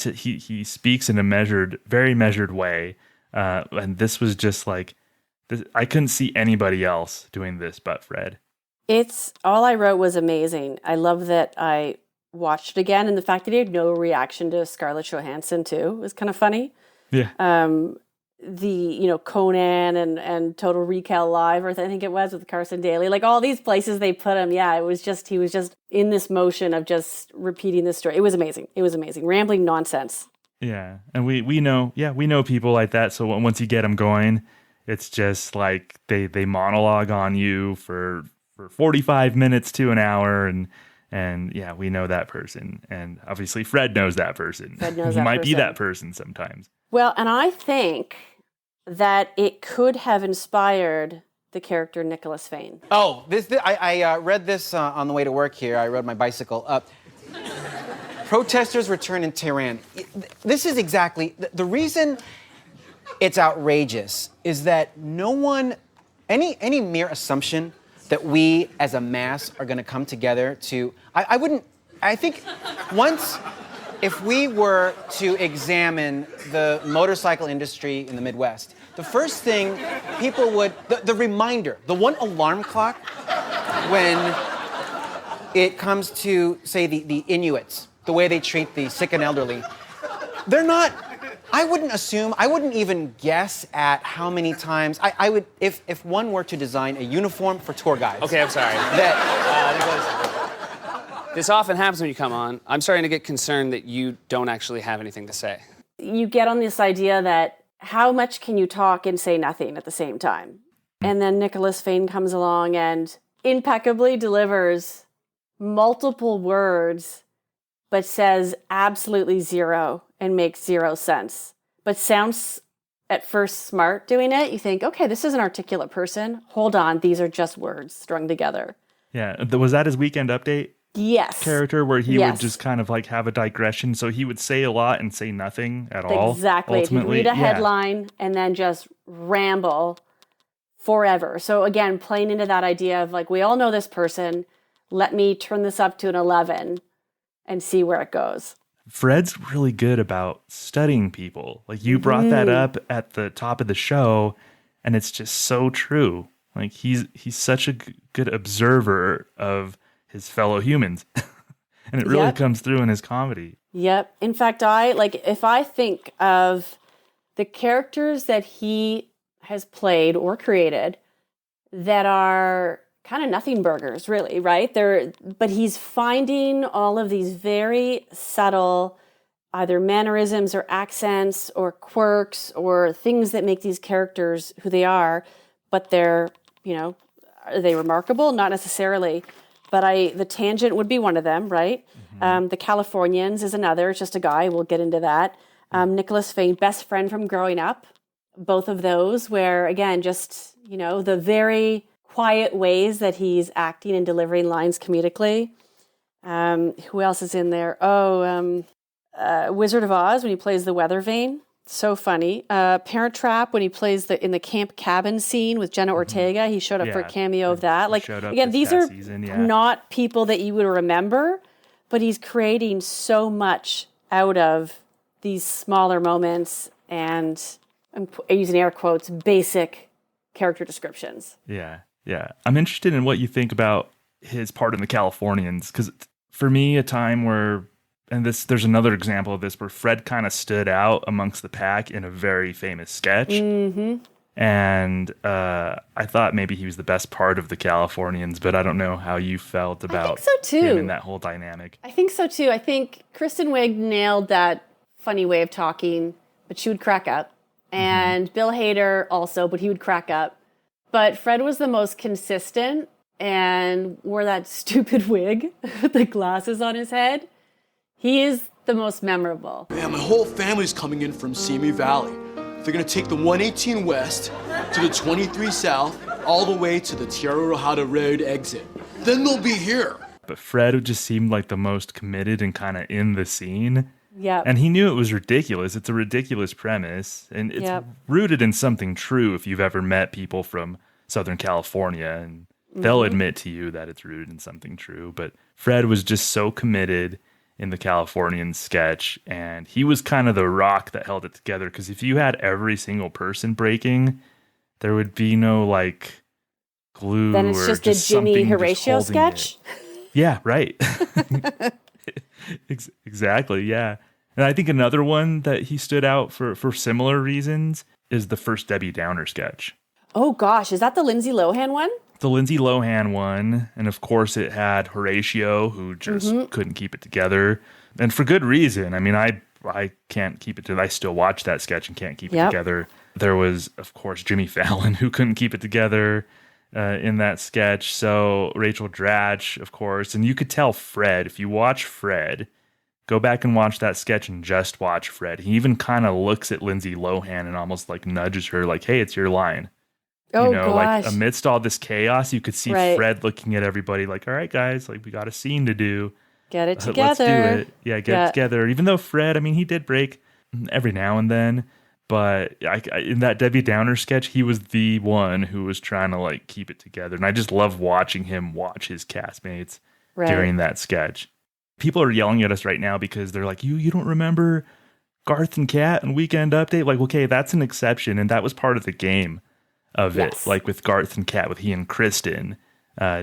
speaks in a very measured way. And this was just like, I couldn't see anybody else doing this but Fred. It's all I wrote was amazing. I love that I watched it again, and the fact that he had no reaction to Scarlett Johansson too was kind of funny. Yeah. Conan and Total Recall Live, or I think it was with Carson Daly, like all these places they put him. Yeah, he was just in this motion of just repeating this story. It was amazing. Rambling nonsense. Yeah, and we know people like that. So once you get them going, it's just like they monologue on you for 45 minutes to an hour, and yeah, we know that person, and obviously Fred knows that person. He might be that person sometimes. Well, and I think that it could have inspired the character Nicholas Fane. Oh, I read this on the way to work here. I rode my bicycle up. Protesters return in Tehran. This is exactly the reason it's outrageous is that no one, any mere assumption that we as a mass are going to come together to, I think once, if we were to examine the motorcycle industry in the Midwest, the first thing people would, the reminder, the one alarm clock when it comes to, say, the Inuits, the way they treat the sick and elderly, they're not, I wouldn't even guess at how many times, I would, if one were to design a uniform for tour guides. Okay, I'm sorry. This often happens when you come on. I'm starting to get concerned that you don't actually have anything to say. You get on this idea that how much can you talk and say nothing at the same time? And then Nicholas Fane comes along and impeccably delivers multiple words, but says absolutely zero and makes zero sense, but sounds at first smart doing it. You think, okay, this is an articulate person. Hold on, these are just words strung together. Yeah, was that his Weekend Update? Yes. Character where he would just kind of like have a digression, so he would say a lot and say nothing at all. Exactly. He'd read a headline and then just ramble forever. So again, playing into that idea of like, we all know this person. Let me turn this up to an 11 and see where it goes. Fred's really good about studying people. Like you brought that up at the top of the show, and it's just so true. Like he's such a good observer of his fellow humans. And it really comes through in his comedy. Yep. In fact, if I think of the characters that he has played or created that are kind of nothing burgers, really, right? But he's finding all of these very subtle either mannerisms or accents or quirks or things that make these characters who they are, but they're, are they remarkable? Not necessarily. But the Tangent would be one of them, right? Mm-hmm. The Californians is another. It's just a guy. We'll get into that. Nicholas Fane, best friend from growing up. Both of those where, again, just, the very quiet ways that he's acting and delivering lines comedically. Who else is in there? Wizard of Oz when he plays the weather vane. So funny. Parent Trap when he plays in the camp cabin scene with Jenna Ortega. He showed up for a cameo of that. Like again, these are not people that you would remember, but he's creating so much out of these smaller moments and I'm using air quotes, basic character descriptions. Yeah. I'm interested in what you think about his part in the Californians, because for me, a time where and there's another example of this where Fred kind of stood out amongst the pack in a very famous sketch. Mm-hmm. And I thought maybe he was the best part of the Californians, but I don't know how you felt about him in that whole dynamic. I think so too. I think Kristen Wiig nailed that funny way of talking, but she would crack up. And Bill Hader also, but he would crack up. But Fred was the most consistent and wore that stupid wig with the glasses on his head. He is the most memorable. Man, my whole family's coming in from Simi Valley. They're gonna take the 118 West to the 23 South, all the way to the Tierra Rojada Road exit. Then they'll be here. but Fred just seemed like the most committed and kind of in the scene. Yep. And he knew it was ridiculous. It's a ridiculous premise, and it's rooted in something true if you've ever met people from Southern California, and they'll admit to you that it's rooted in something true. But Fred was just so committed in the Californian sketch, and he was kind of the rock that held it together, because if you had every single person breaking, there would be no like glue. Then it's or just a Jimmy Horatio sketch. Yeah, right. Exactly, yeah. And I think another one that he stood out for similar reasons is the first Debbie Downer sketch. Oh gosh, is that the Lindsay Lohan one? The Lindsay Lohan one. And of course it had Horatio, who just couldn't keep it together. And for good reason. I mean, I can't keep it together. I still watch that sketch and can't keep it together. There was, of course, Jimmy Fallon, who couldn't keep it together in that sketch. So Rachel Dratch, of course. And you could tell Fred, if you watch Fred, go back and watch that sketch and just watch Fred. He even kind of looks at Lindsay Lohan and almost like nudges her like, hey, it's your line. Oh, you know, gosh. like amidst all this chaos, you could see Fred looking at everybody like, all right, guys, like we got a scene to do. Get it together. Let's do it. Yeah, get it together. Even though Fred, I mean, he did break every now and then. But in that Debbie Downer sketch, he was the one who was trying to like keep it together. And I just love watching him watch his castmates during that sketch. People are yelling at us right now because they're like, you don't remember Garth and Kat and Weekend Update? Like, okay, that's an exception. And that was part of the game of it. Like with Garth and Kat, with he and Kirstin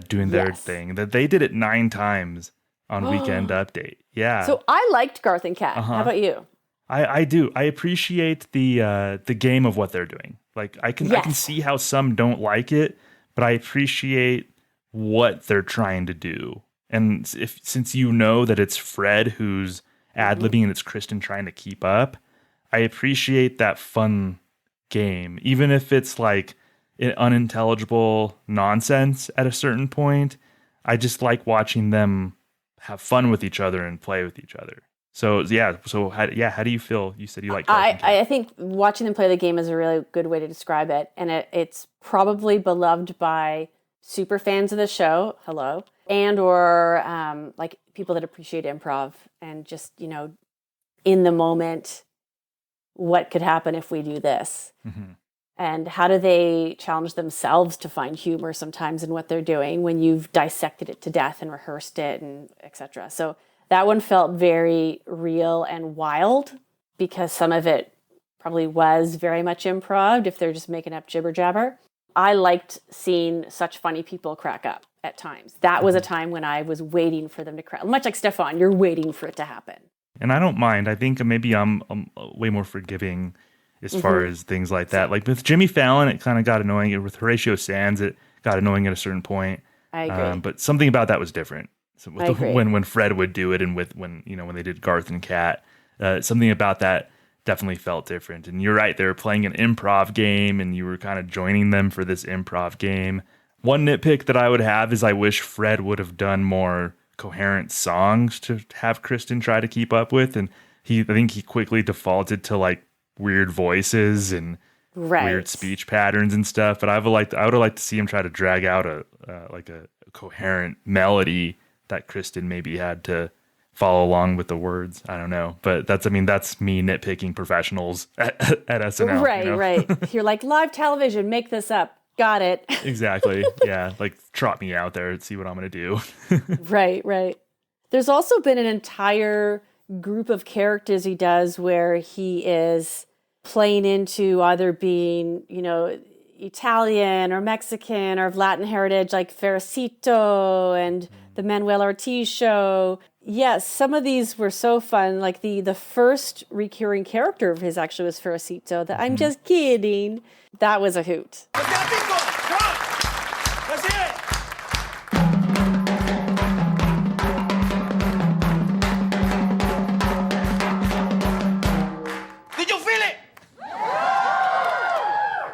doing their thing. That they did it 9 times on Weekend Update. Yeah. So I liked Garth and Kat. How about you? I do. I appreciate the game of what they're doing. Like I can see how some don't like it, but I appreciate what they're trying to do. And since you know that it's Fred who's ad-libbing and it's Kirstin trying to keep up, I appreciate that fun game, even if it's like unintelligible nonsense at a certain point. I just like watching them have fun with each other and play with each other. So how do you feel? You said you like I think watching them play the game is a really good way to describe it, and it's probably beloved by super fans of the show. Hello. And or like people that appreciate improv and just, you know, in the moment, what could happen if we do this? And how do they challenge themselves to find humor sometimes in what they're doing when you've dissected it to death and rehearsed it and etc. So that one felt very real and wild because some of it probably was very much improv if they're just making up jibber jabber. I liked seeing such funny people crack up at times. That was a time when I was waiting for them to crack. Much like Stefan, you're waiting for it to happen. And I don't mind. I think maybe I'm way more forgiving as far as things like that. Like with Jimmy Fallon, it kind of got annoying. With Horatio Sands, it got annoying at a certain point. I agree. But something about that was different. So I agree. When Fred would do it, and when they did Garth and Kat, something about that definitely felt different. And you're right, they were playing an improv game, and you were kind of joining them for this improv game. One nitpick that I would have is I wish Fred would have done more coherent songs to have Kirstin try to keep up with, and I think he quickly defaulted to like weird voices and weird speech patterns and stuff. But I would have liked to see him try to drag out a coherent melody that Kirstin maybe had to follow along with the words. I don't know, but that's me nitpicking professionals at SNL. Right, you know? right. You're like, live television, make this up. Got it. Exactly. Yeah, like trot me out there and see what I'm going to do. Right. There's also been an entire group of characters he does where he is playing into either being, you know, Italian or Mexican or of Latin heritage, like Ferricito and the Manuel Ortiz show. Yes, some of these were so fun. Like the first recurring character of his actually was Ferricito. I'm just kidding. That was a hoot. Let's hear it. Did you feel it?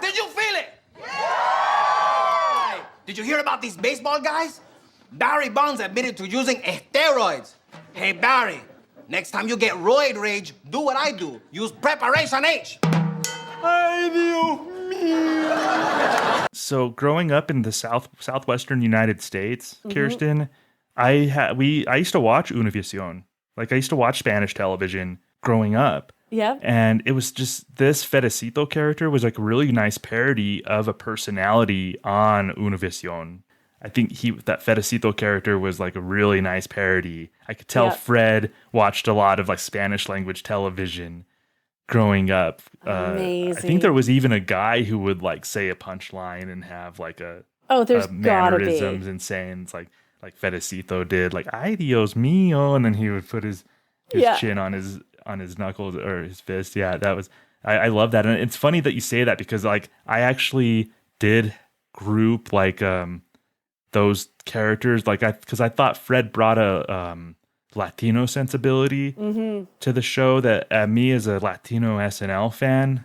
Did you feel it? Yeah. Did you hear about these baseball guys? Barry Bonds admitted to using steroids. Hey, Barry, next time you get roid rage, do what I do. Use Preparation H. So growing up in the southwestern United States, Kirstin, I used to watch Univision. Like I used to watch Spanish television growing up. Yeah. And it was just this Fedecito character was like a really nice parody of a personality on Univision. I think that Fedecito character was like a really nice parody. I could tell Fred watched a lot of like Spanish language television growing up. Amazing. I think there was even a guy who would like say a punchline and have like a there's gotta be mannerisms and sayings like Fedecito did, like "Ay Dios mío," and then he would put his chin on his knuckles or his fist. Yeah, that was I love that, and it's funny that you say that because like I actually did group like those characters because I thought Fred brought a Latino sensibility to the show that me as a Latino SNL fan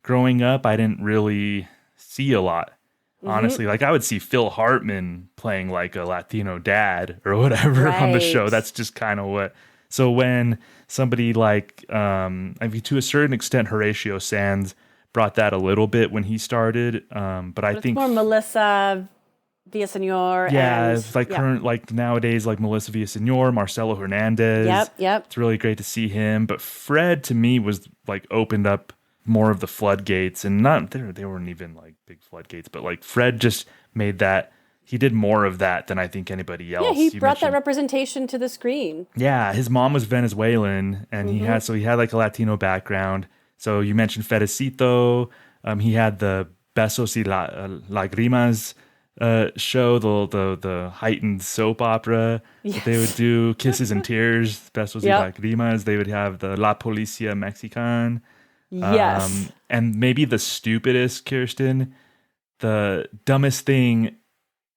growing up I didn't really see a lot. Honestly, like I would see Phil Hartman playing like a Latino dad or whatever on the show. That's just kind of what. So when somebody like, I mean, to a certain extent, Horatio Sands brought that a little bit when he started. But I think more Melissa Villaseñor. Yeah, it's like current, like nowadays, like Melissa Villaseñor, Marcelo Hernandez. Yep. It's really great to see him. But Fred, to me, was like opened up more of the floodgates, and not they weren't even like big floodgates, but like Fred just made that. He did more of that than I think anybody else. Yeah, he brought that representation to the screen. Yeah, his mom was Venezuelan, and he had like a Latino background. So you mentioned Fedecito. He had the Besos y Lagrimas show, the heightened soap opera that they would do, Kisses and Tears, Besos y Lagrimas. They would have the La Policía Mexican. Yes. And maybe the stupidest, Kirstin, the dumbest thing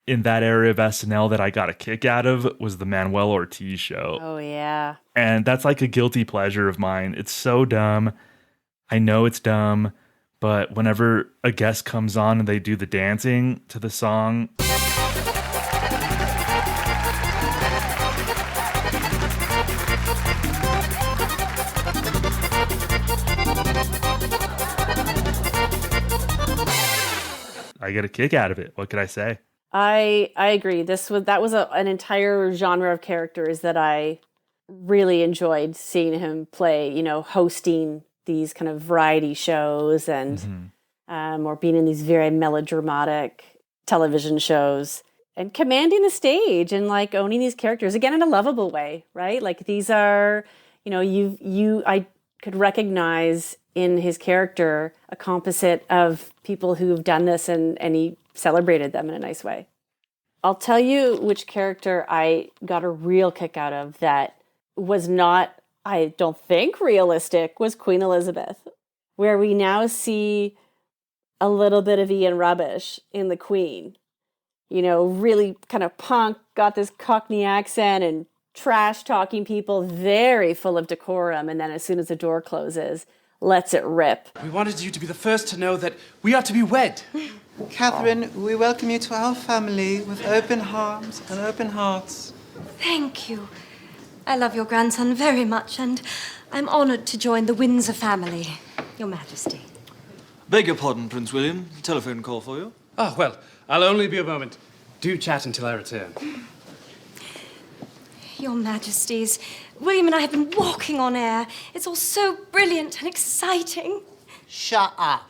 in that area of SNL that I got a kick out of was the Manuel Ortiz show. Oh, yeah. And that's like a guilty pleasure of mine. It's so dumb. I know it's dumb, but whenever a guest comes on and they do the dancing to the song... I get a kick out of it. What could I say? I agree. That was an entire genre of characters that I really enjoyed seeing him play. You know, hosting these kind of variety shows and or being in these very melodramatic television shows and commanding the stage and like owning these characters again in a lovable way, right? Like these are, you know, I could recognize in his character a composite of people who've done this and he celebrated them in a nice way. I'll tell you which character I got a real kick out of that was not, I don't think, realistic, was Queen Elizabeth, where we now see a little bit of Ian Rubbish in the Queen. You know, really kind of punk, got this Cockney accent and trash talking people, very full of decorum, and then as soon as the door closes, lets it rip. We wanted you to be the first to know that we are to be wed. Catherine, we welcome you to our family with open arms and open hearts. Thank you. I love your grandson very much, and I'm honored to join the Windsor family, Your Majesty. Beg your pardon, Prince William. Telephone call for you. Ah, well, I'll only be a moment. Do chat until I return. Your Majesties, William and I have been walking on air. It's all so brilliant and exciting. Shut up.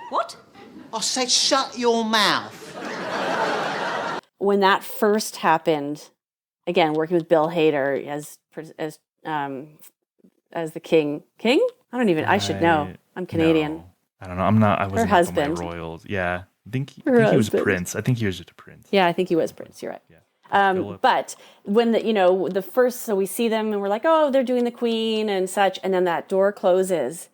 What? I said shut your mouth. When that first happened, again, working with Bill Hader as the king. King? I should know. I'm Canadian. No, I don't know. I wasn't her husband. My royals. Yeah. I think he was a prince. I think he was just a prince. Yeah, I think he was prince. You're right. Yeah. But when the first, so we see them and we're like, oh, they're doing the Queen and such. And then that door closes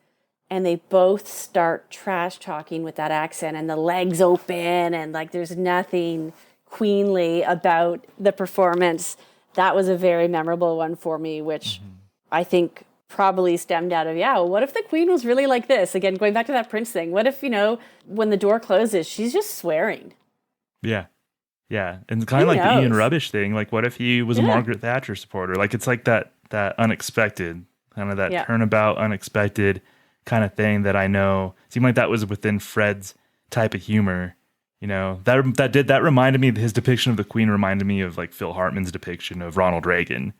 and they both start trash talking with that accent and the legs open and like there's nothing queenly about the performance. That was a very memorable one for me, which I think probably stemmed out of, what if the Queen was really like this? Again, going back to that Prince thing. What if, when the door closes, she's just swearing? Yeah. Yeah. And kind of like the Ian Rubbish thing. Like, what if he was a Margaret Thatcher supporter? Like, it's like that unexpected, kind of that turnabout, unexpected kind of thing that I know seemed like that was within Fred's type of humor. You know, that reminded me, his depiction of the Queen reminded me of like Phil Hartman's depiction of Ronald Reagan,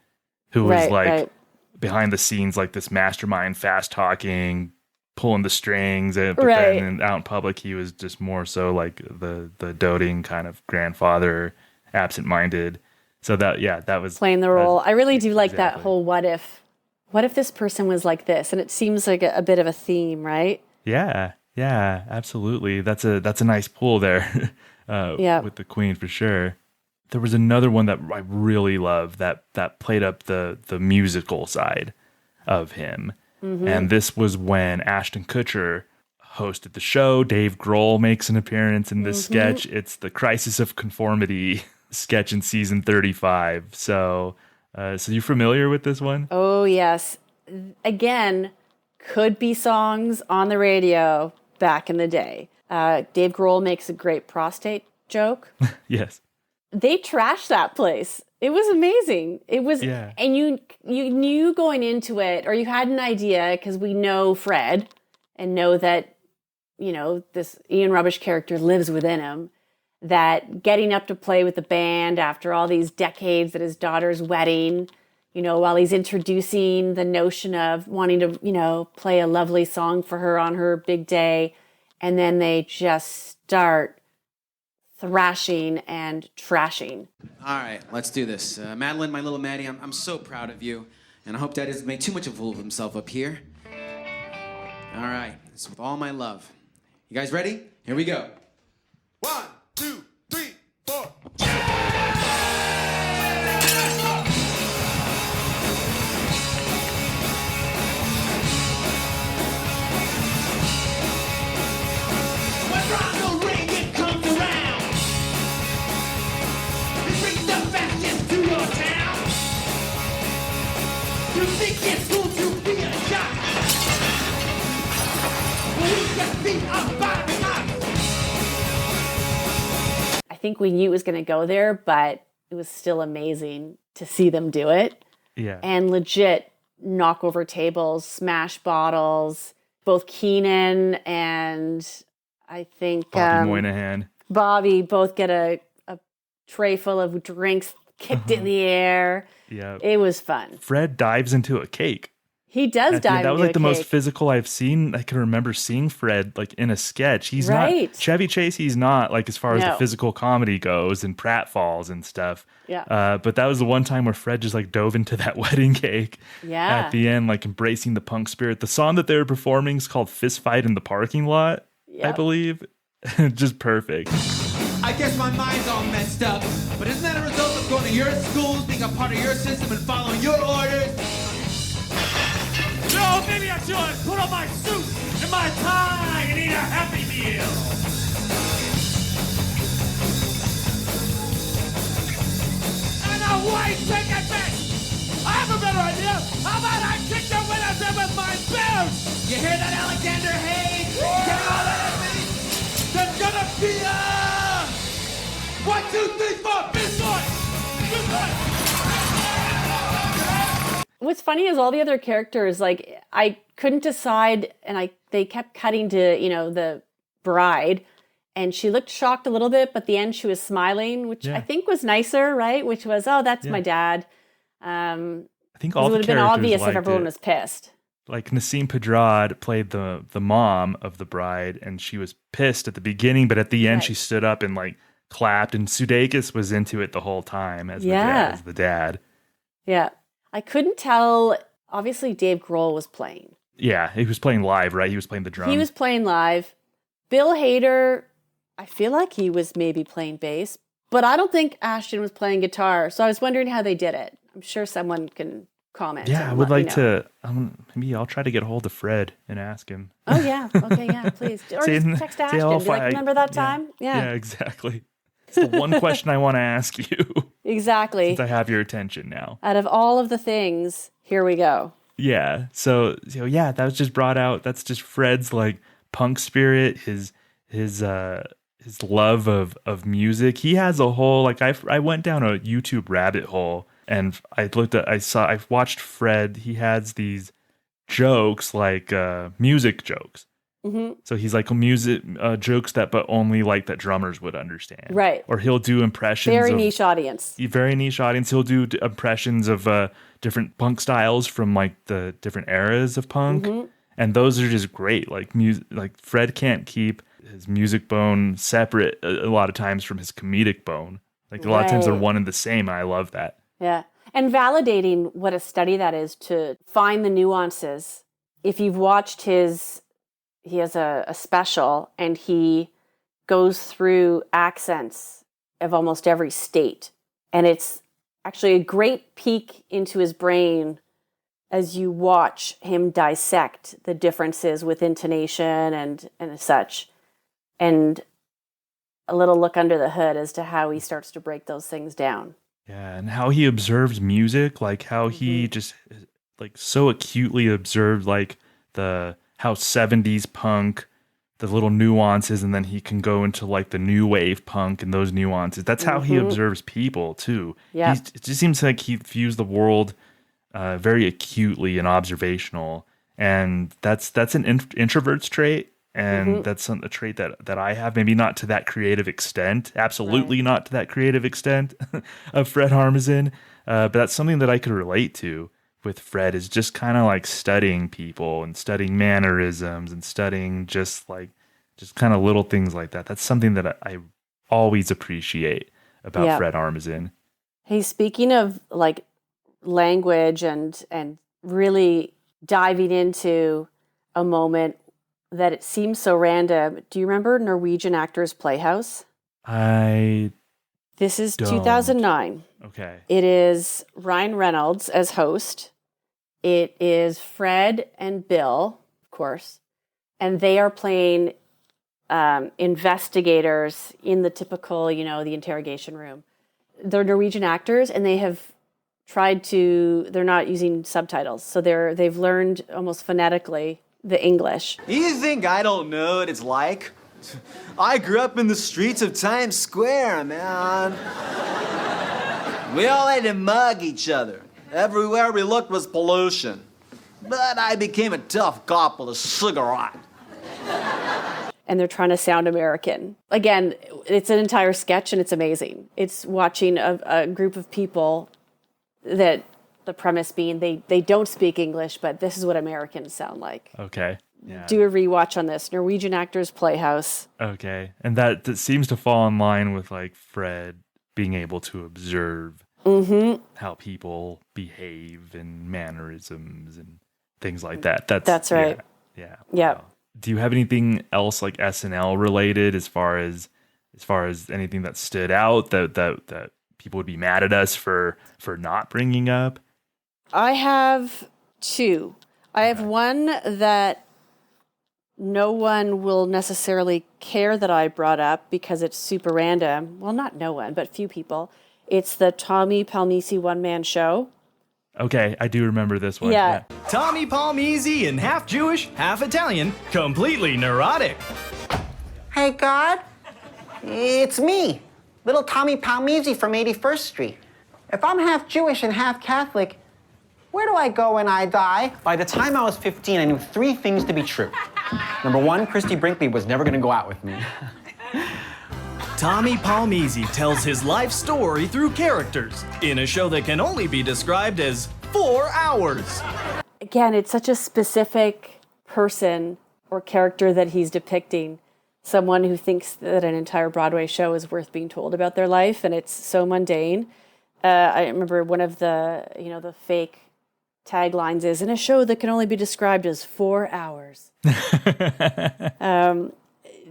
who was like behind the scenes, like this mastermind, fast talking, pulling the strings. But then out in public, he was just more so like the doting kind of grandfather, absent-minded. So that was playing the role. I really do like that whole what if this person was like this, and it seems like a bit of a theme, right? Yeah, absolutely. That's a nice pull there with the Queen for sure. There was another one that I really loved that played up the musical side of him. Mm-hmm. And this was when Ashton Kutcher hosted the show. Dave Grohl makes an appearance in this sketch. It's the Crisis of Conformity sketch in season 35. So you're familiar with this one? Oh, yes. Again, could be songs on the radio back in the day. Dave Grohl makes a great prostate joke. Yes. They trashed that place. It was amazing. It was, and you knew going into it, or you had an idea, because we know Fred and know that, you know, this Ian Rubbish character lives within him, that getting up to play with the band after all these decades at his daughter's wedding, you know, while he's introducing the notion of wanting to, you know, play a lovely song for her on her big day, and then they just start thrashing and trashing. All right, let's do this. Madeline, my little Maddie, I'm so proud of you, and I hope Dad hasn't made too much of a fool of himself up here. All right, it's with all my love. You guys ready? Here we go. 1, 2, 3, 4. I think we knew it was going to go there, but it was still amazing to see them do it. Yeah. And legit knock over tables, smash bottles. Both Keenan and I think Bobby Moynihan. Bobby both get a tray full of drinks kicked in the air. Yeah. It was fun. Fred dives into a cake. He does dive into a cake. That was like the most physical I've seen. I can remember seeing Fred like in a sketch. He's not Chevy Chase. He's not like as far as the physical comedy goes and pratfalls and stuff. Yeah. But that was the one time where Fred just like dove into that wedding cake. Yeah. At the end, like embracing the punk spirit. The song that they were performing is called "Fist Fight in the Parking Lot," I believe. Just perfect. I guess my mind's all messed up, but isn't that a result of going to your schools, being a part of your system, and following your orders? No, maybe I should put on my suit and my tie and eat a Happy Meal. And a white picket fence. I have a better idea. How about I kick the winners in with my boots? You hear that, Alexander Haig? Getting all that at me? There's gonna be a 1, 2, 3, 4, fist fight. What's funny is all the other characters, like I couldn't decide, and they kept cutting to, you know, the bride, and she looked shocked a little bit, but at the end she was smiling, which I think was nicer, right? Which was, oh, that's my dad. I think all it the would have been obvious if liked everyone it. was pissed. Like Nassim Pedrad played the mom of the bride, and she was pissed at the beginning, but at the end she stood up and like clapped, and Sudeikis was into it the whole time as the dad. Yeah. I couldn't tell. Obviously, Dave Grohl was playing. Yeah, he was playing live, right? He was playing the drums. He was playing live. Bill Hader, I feel like he was maybe playing bass, but I don't think Ashton was playing guitar. So I was wondering how they did it. I'm sure someone can comment. Yeah, I would like to. Maybe I'll try to get a hold of Fred and ask him. Oh, yeah. Okay, yeah, please. Or just text Ashton. Remember that time? Yeah, exactly. It's the one question I want to ask you. Exactly. Since I have your attention now. Out of all of the things, here we go. Yeah. So that was just brought out. That's just Fred's like punk spirit, his love of music. He has a whole like I went down a YouTube rabbit hole and I watched Fred. He has these jokes like music jokes. So he's like music jokes that, but only like that drummers would understand. Right. Or he'll do impressions. Very niche audience. Very niche audience. He'll do impressions of different punk styles from like the different eras of punk, and those are just great. Like music, like Fred can't keep his music bone separate a lot of times from his comedic bone. Like a lot of times they're one and the same, and I love that. Yeah. And validating what a study that is to find the nuances. If you've watched he has a special and he goes through accents of almost every state. And it's actually a great peek into his brain as you watch him dissect the differences with intonation and such. And a little look under the hood as to how he starts to break those things down. Yeah, and how he observes music, like how he just like so acutely observed like how 70s punk, the little nuances, and then he can go into like the new wave punk and those nuances. That's how he observes people too. Yeah. It just seems like he views the world very acutely and observational, and that's an introvert's trait. And that's a trait that I have, maybe not to that creative extent, absolutely not to that creative extent of Fred Armisen, but that's something that I could relate to with Fred, is just kind of like studying people and studying mannerisms and studying just kind of little things like that. That's something that I always appreciate about Fred Armisen. Hey, speaking of like language and really diving into a moment that it seems so random. Do you remember Norwegian Actors Playhouse? This is 2009. Okay. It is Ryan Reynolds as host. It is Fred and Bill, of course, and they are playing investigators in the typical, the interrogation room. They're Norwegian actors, and they have they're not using subtitles, so they've learned almost phonetically the English. You think I don't know what it's like? I grew up in the streets of Times Square, man. We all had to mug each other. Everywhere we looked was pollution. But I became a tough cop with a cigarette. And they're trying to sound American. Again, it's an entire sketch and it's amazing. It's watching a group of people that the premise being they don't speak English, but this is what Americans sound like. Okay. Yeah. Do a rewatch on this. Norwegian Actors Playhouse. Okay. And that seems to fall in line with like Fred being able to observe how people behave and mannerisms and things like that. That's right. Yeah. Yeah. Wow. Do you have anything else like SNL related as far as anything that stood out that people would be mad at us for not bringing up? I have two. I have one that no one will necessarily care that I brought up because it's super random. Well, not no one, but few people. It's the Tommy Palmisi one-man show. Okay, I do remember this one. Yeah. Tommy Palmisi and half Jewish, half Italian, completely neurotic. Hey, God, it's me, little Tommy Palmisi from 81st Street. If I'm half Jewish and half Catholic, where do I go when I die? By the time I was 15, I knew 3 things to be true. Number 1, Christy Brinkley was never gonna go out with me. Tommy Palmisi tells his life story through characters in a show that can only be described as 4 hours. Again, it's such a specific person or character that he's depicting. Someone who thinks that an entire Broadway show is worth being told about their life, and it's so mundane. I remember one of the fake taglines is, in a show that can only be described as 4 hours.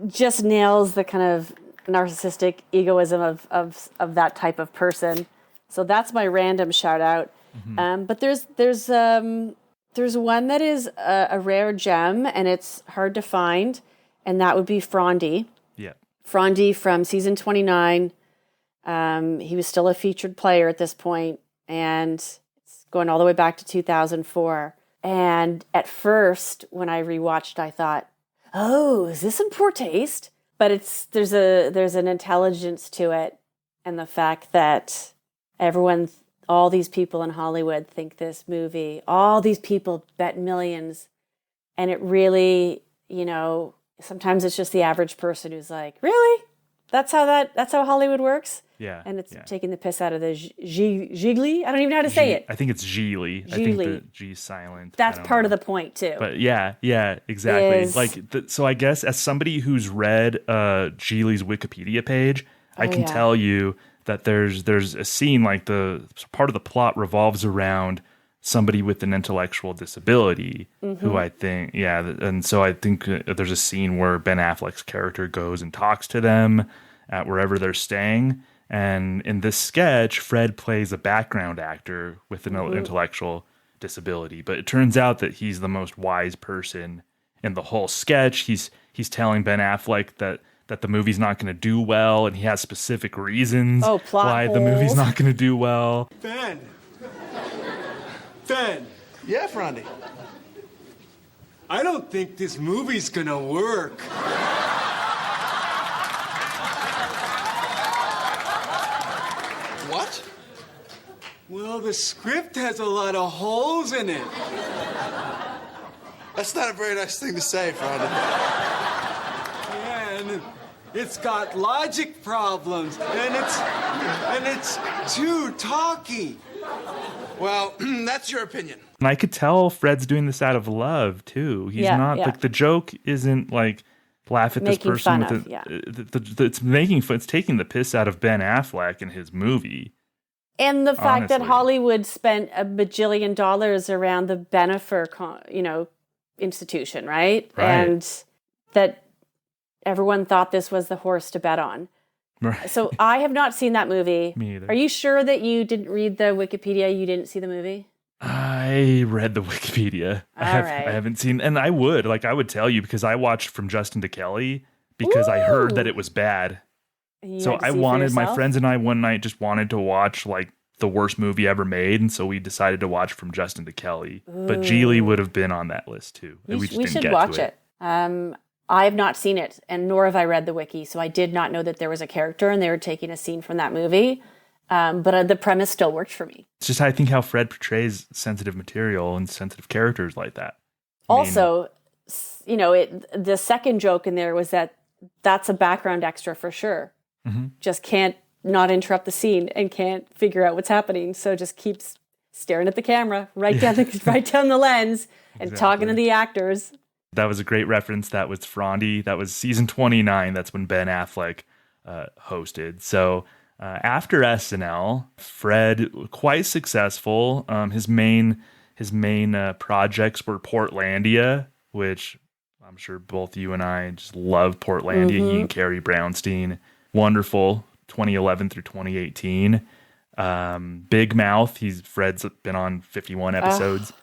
Just nails the kind of narcissistic egoism of that type of person. So that's my random shout out. But there's one that is a rare gem, and it's hard to find, and that would be Frondy. Yeah. Frondy from season 29. He was still a featured player at this point, and it's going all the way back to 2004. And at first, when I rewatched, I thought, oh, is this in poor taste? But there's an intelligence to it, and the fact that all these people in Hollywood think this movie, all these people bet millions, and it really you know, sometimes it's just the average person who's like, really? That's how Hollywood works? Yeah. And it's taking the piss out of the Gigli. I don't even know how to say it. I think it's Geely. I think the G's silent. That's part of the point too. But yeah, exactly. So I guess as somebody who's read Geely's Wikipedia page, I can tell you that there's a scene like part of the plot revolves around somebody with an intellectual disability who I think, and so I think there's a scene where Ben Affleck's character goes and talks to them at wherever they're staying. And in this sketch, Fred plays a background actor with an intellectual disability. But it turns out that he's the most wise person in the whole sketch. He's telling Ben Affleck that the movie's not going to do well, and he has specific reasons why the movie's not going to do well. Ben! Yeah, Frandy? I don't think this movie's gonna work. What? Well, the script has a lot of holes in it. That's not a very nice thing to say, Frandy. And it's got logic problems, and it's too talky. Well, that's your opinion. And I could tell Fred's doing this out of love too. He's not like the joke isn't like laugh at making this person fun with of, it's making fun. It's taking the piss out of Ben Affleck in his movie. And the fact that Honestly. Hollywood spent $1 bajillion around the Benefer, institution, right? And that everyone thought this was the horse to bet on. Right. So I have not seen that movie. Me either. Are you sure that you didn't read the Wikipedia? You didn't see the movie? I read the Wikipedia. I haven't seen, and I would tell you because I watched from Justin to Kelly because I heard that it was bad. So I wanted, my friends and I one night just wanted to watch like the worst movie ever made, and so we decided to watch From Justin to Kelly. But Geely would have been on that list too. We should watch it. I have not seen it, and nor have I read the wiki, so I did not know that there was a character and they were taking a scene from that movie. But the premise still worked for me. It's just I think how Fred portrays sensitive material and sensitive characters like that. Also, the second joke in there was that's a background extra for sure. Just can't not interrupt the scene and can't figure out what's happening, so just keeps staring at the camera, right down the lens, and talking to the actors. That was a great reference. That was Frandy. That was season 29. That's when Ben Affleck hosted. So after SNL, Fred quite successful. His main projects were Portlandia, which I'm sure both you and I just love Portlandia. He and Carrie Brownstein, wonderful. 2011 through 2018. Big Mouth. Fred's been on 51 episodes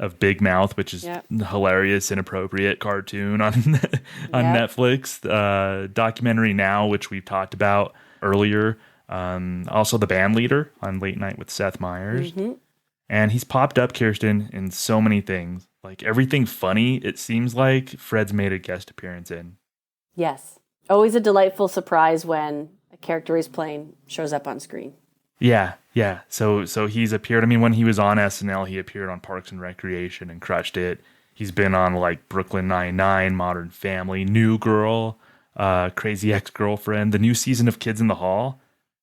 of Big Mouth, which is hilarious, inappropriate cartoon on Netflix. Documentary Now, which we've talked about earlier. Also The Band Leader on Late Night with Seth Meyers. And he's popped up, Kirstin, in so many things. Like everything funny, it seems like Fred's made a guest appearance in. Yes. Always a delightful surprise when a character he's playing shows up on screen. Yeah. So he's appeared. I mean, when he was on SNL, he appeared on Parks and Recreation and crushed it. He's been on like Brooklyn Nine-Nine, Modern Family, New Girl, Crazy Ex-Girlfriend, the new season of Kids in the Hall.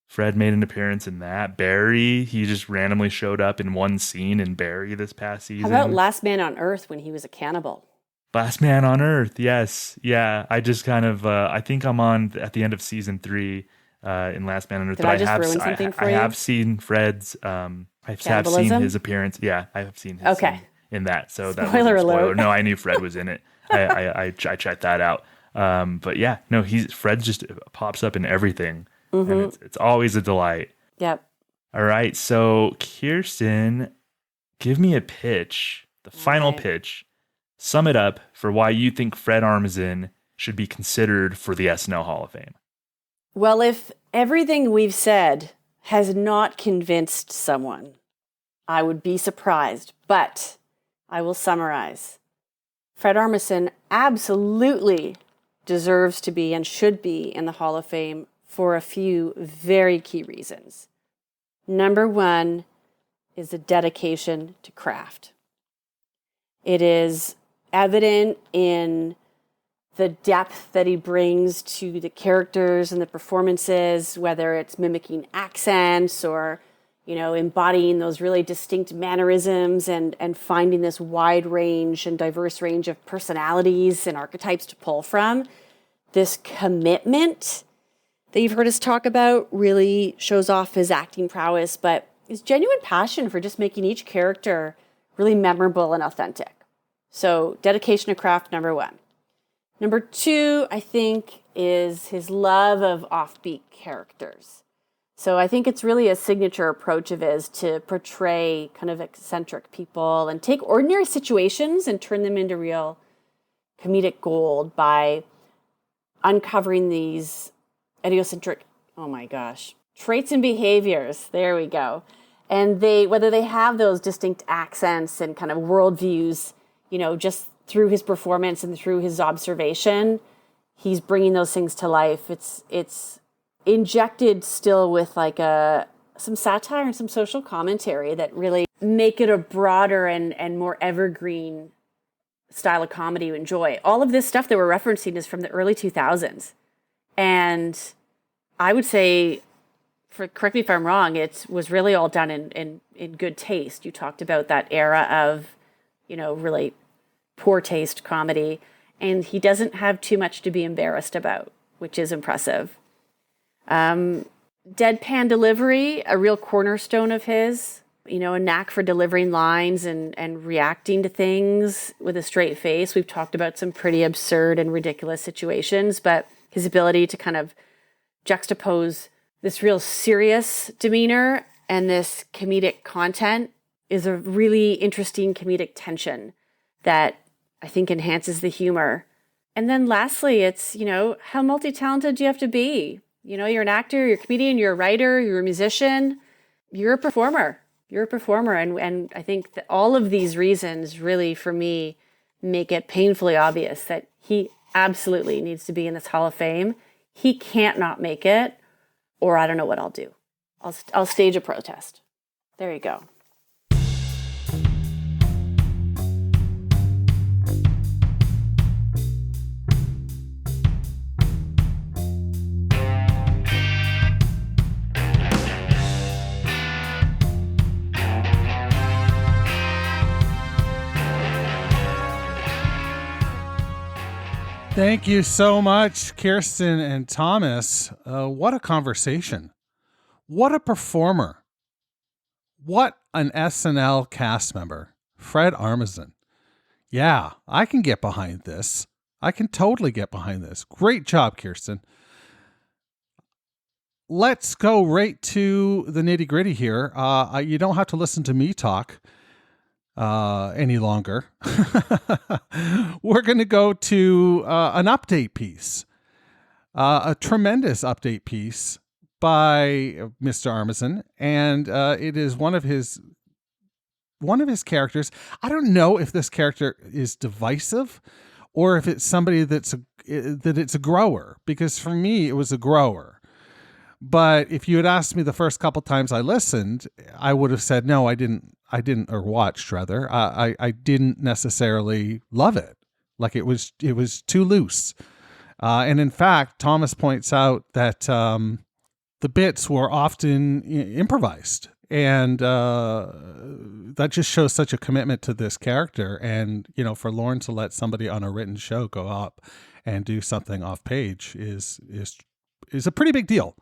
Fred made an appearance in that. Barry, he just randomly showed up in one scene in Barry this past season. How about Last Man on Earth when he was a cannibal? Last Man on Earth, yes. Yeah, I just kind of, I think I'm on at the end of season 3 in Last Man on Earth. Did I just ruin something for you? I have seen Fred's, I have seen his appearance. Yeah, I have seen his scene in that. So that spoiler alert. Spoiler. No, I knew Fred was in it. I checked that out. But yeah, no, Fred just pops up in everything. And it's always a delight. Yep. All right, so Kirstin, give me a pitch, the final pitch. Sum it up for why you think Fred Armisen should be considered for the SNL Hall of Fame. Well, if everything we've said has not convinced someone, I would be surprised. But I will summarize. Fred Armisen absolutely deserves to be and should be in the Hall of Fame for a few very key reasons. Number one is a dedication to craft. It is evident in the depth that he brings to the characters and the performances, whether it's mimicking accents or, embodying those really distinct mannerisms and finding this wide range and diverse range of personalities and archetypes to pull from. This commitment that you've heard us talk about really shows off his acting prowess, but his genuine passion for just making each character really memorable and authentic. So dedication to craft, number one. Number two, I think, is his love of offbeat characters. So I think it's really a signature approach of his to portray kind of eccentric people and take ordinary situations and turn them into real comedic gold by uncovering these idiosyncratic, traits and behaviors. There we go. And whether they have those distinct accents and kind of worldviews, just through his performance and through his observation, he's bringing those things to life. It's injected still with some satire and some social commentary that really make it a broader and more evergreen style of comedy you enjoy. All of this stuff that we're referencing is from the early 2000s. And I would say, correct me if I'm wrong, it was really all done in good taste. You talked about that era of, really poor taste comedy, and he doesn't have too much to be embarrassed about, which is impressive. Deadpan delivery, a real cornerstone of his, a knack for delivering lines and reacting to things with a straight face. We've talked about some pretty absurd and ridiculous situations, but his ability to kind of juxtapose this real serious demeanor and this comedic content is a really interesting comedic tension that I think enhances the humor. And then lastly, it's, how multi-talented do you have to be? You're an actor, you're a comedian, you're a writer, you're a musician, you're a performer. You're a performer. And I think that all of these reasons really, for me, make it painfully obvious that he absolutely needs to be in this Hall of Fame. He can't not make it, or I don't know what I'll do. I'll stage a protest. There you go. Thank you so much, Kirstin and Thomas. What a conversation. What a performer. What an SNL cast member. Fred Armisen. Yeah, I can get behind this. I can totally get behind this. Great job, Kirstin. Let's go right to the nitty-gritty here. You don't have to listen to me talk any longer. We're going to go to an update piece, a tremendous update piece by Mr. Armisen, and it is one of his characters. I don't know if this character is divisive or if it's somebody that it's a grower, because for me it was a grower. But if you had asked me the first couple times I listened, I would have said no, I didn't, or watched rather. I didn't necessarily love it. Like it was too loose. And in fact, Thomas points out that the bits were often improvised, and that just shows such a commitment to this character. And for Lorne to let somebody on a written show go up and do something off page is a pretty big deal.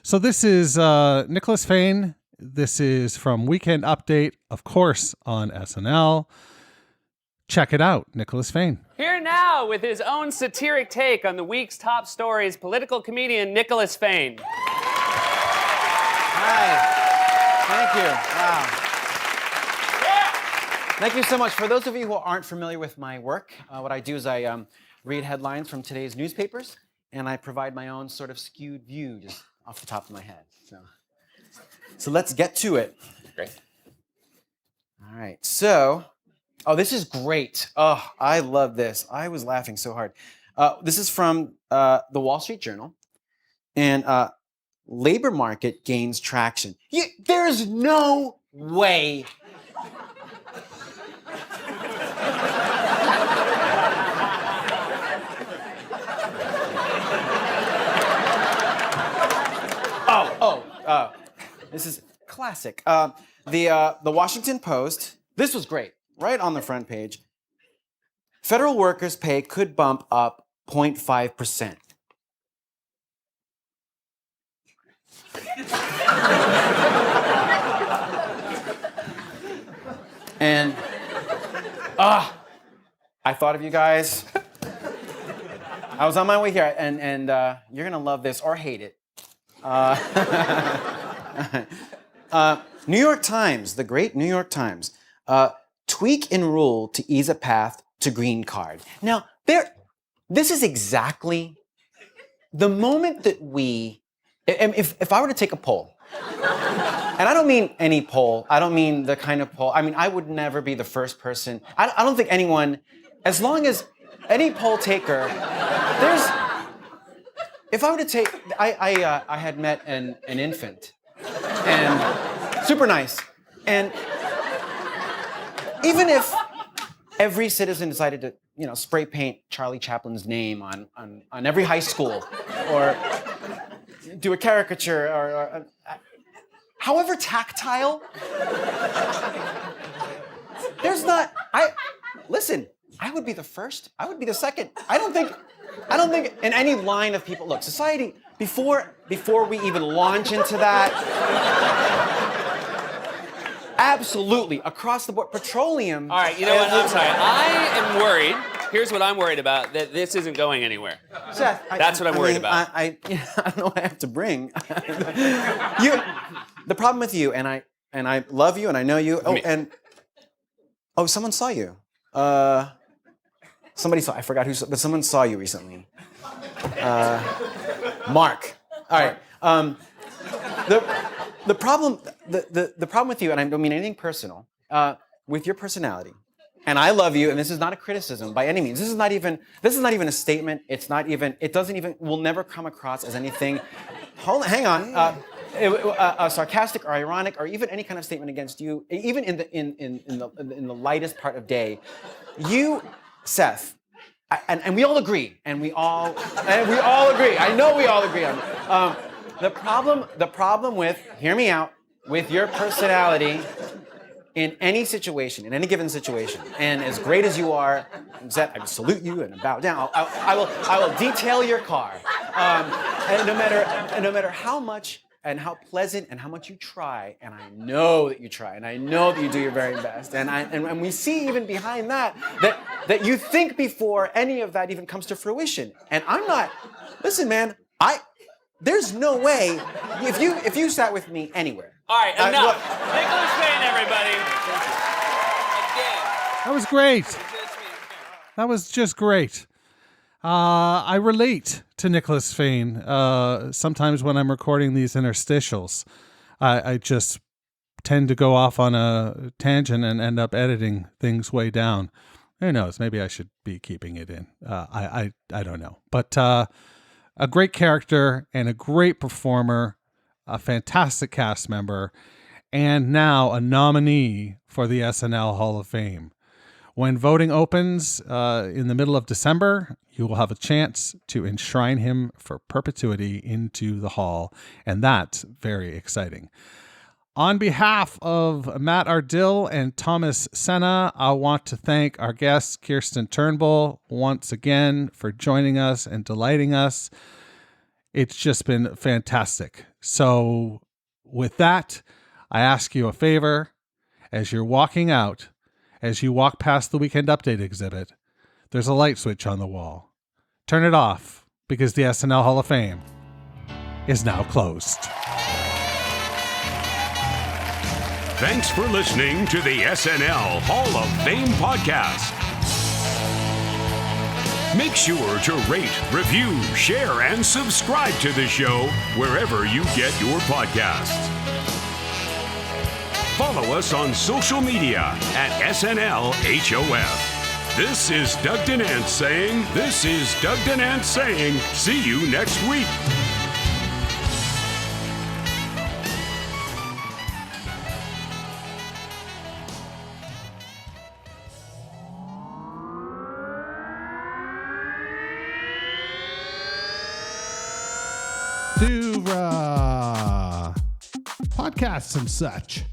So this is Nicholas Fain. This is from Weekend Update, of course, on SNL. Check it out, Nicholas Fain. Here now with his own satiric take on the week's top stories, political comedian Nicholas Fain. Hi. Thank you. Wow. Thank you so much. For those of you who aren't familiar with my work, what I do is I read headlines from today's newspapers, and I provide my own sort of skewed view just off the top of my head. So let's get to it. Great. All right. So, this is great. Oh, I love this. I was laughing so hard. This is from the Wall Street Journal. And labor market gains traction. There's no way. This is classic. The Washington Post. This was great. Right on the front page. Federal workers' pay could bump up 0.5%. And I thought of you guys. I was on my way here, and you're gonna love this or hate it. New York Times, the great New York Times, tweak in rule to ease a path to green card. Now, this is exactly the moment that if I were to take a poll, and I don't mean any poll, I don't mean the kind of poll, I mean, I would never be the first person, I don't think anyone, as long as any poll taker, if I were to take, I had met an infant, and super nice, and even if every citizen decided to, spray paint Charlie Chaplin's name on every high school, or do a caricature, or however tactile, listen, I would be the first, I would be the second. I don't think in any line of people, look, society, before we even launch into that, absolutely, across the board, petroleum. All right, you know what? I'm sorry. I am worried. Here's what I'm worried about, that this isn't going anywhere. Seth, That's what I'm worried about. I don't know what I have to bring. The problem with you, and I love you, and I know you. Someone saw you. Somebody saw. I forgot who. But someone saw you recently. Mark. All right. The problem with you, and I don't mean anything personal, with your personality, and I love you, and this is not a criticism by any means. This is not even a statement. Will never come across as anything. Hang on. Sarcastic or ironic, or even any kind of statement against you, even in the lightest part of day. You, Seth, and we all agree, and we all agree. I know we all agree on it. The problem with, hear me out, with your personality in any situation, in any given situation, and as great as you are, Seth, I salute you and bow down. I will detail your car, and no matter how much and how pleasant and how much you try, and I know that you try, and I know that you do your very best, and we see even behind that you think before any of that even comes to fruition. And I'm not. Listen, man, there's no way if you sat with me anywhere. All right, enough. Nicholas Fane, everybody. That was great. That was just great. I relate to Nicholas Fane sometimes when I'm recording these interstitials. I just tend to go off on a tangent and end up editing things way down. Who knows? Maybe I should be keeping it in. I don't know. But a great character and a great performer, a fantastic cast member, and now a nominee for the SNL Hall of Fame. When voting opens in the middle of December, you will have a chance to enshrine him for perpetuity into the hall, and that's very exciting. On behalf of Matt Ardill and Thomas Senna, I want to thank our guest, Kirstin Turnbull, once again for joining us and delighting us. It's just been fantastic. So with that, I ask you a favor. As you're walking out, as you walk past the Weekend Update exhibit, there's a light switch on the wall. Turn it off, because the SNL Hall of Fame is now closed. Thanks for listening to the SNL Hall of Fame podcast. Make sure to rate, review, share, and subscribe to the show wherever you get your podcasts. Follow us on social media at SNL HOF. This is Doug Denance saying, see you next week. podcasts and such.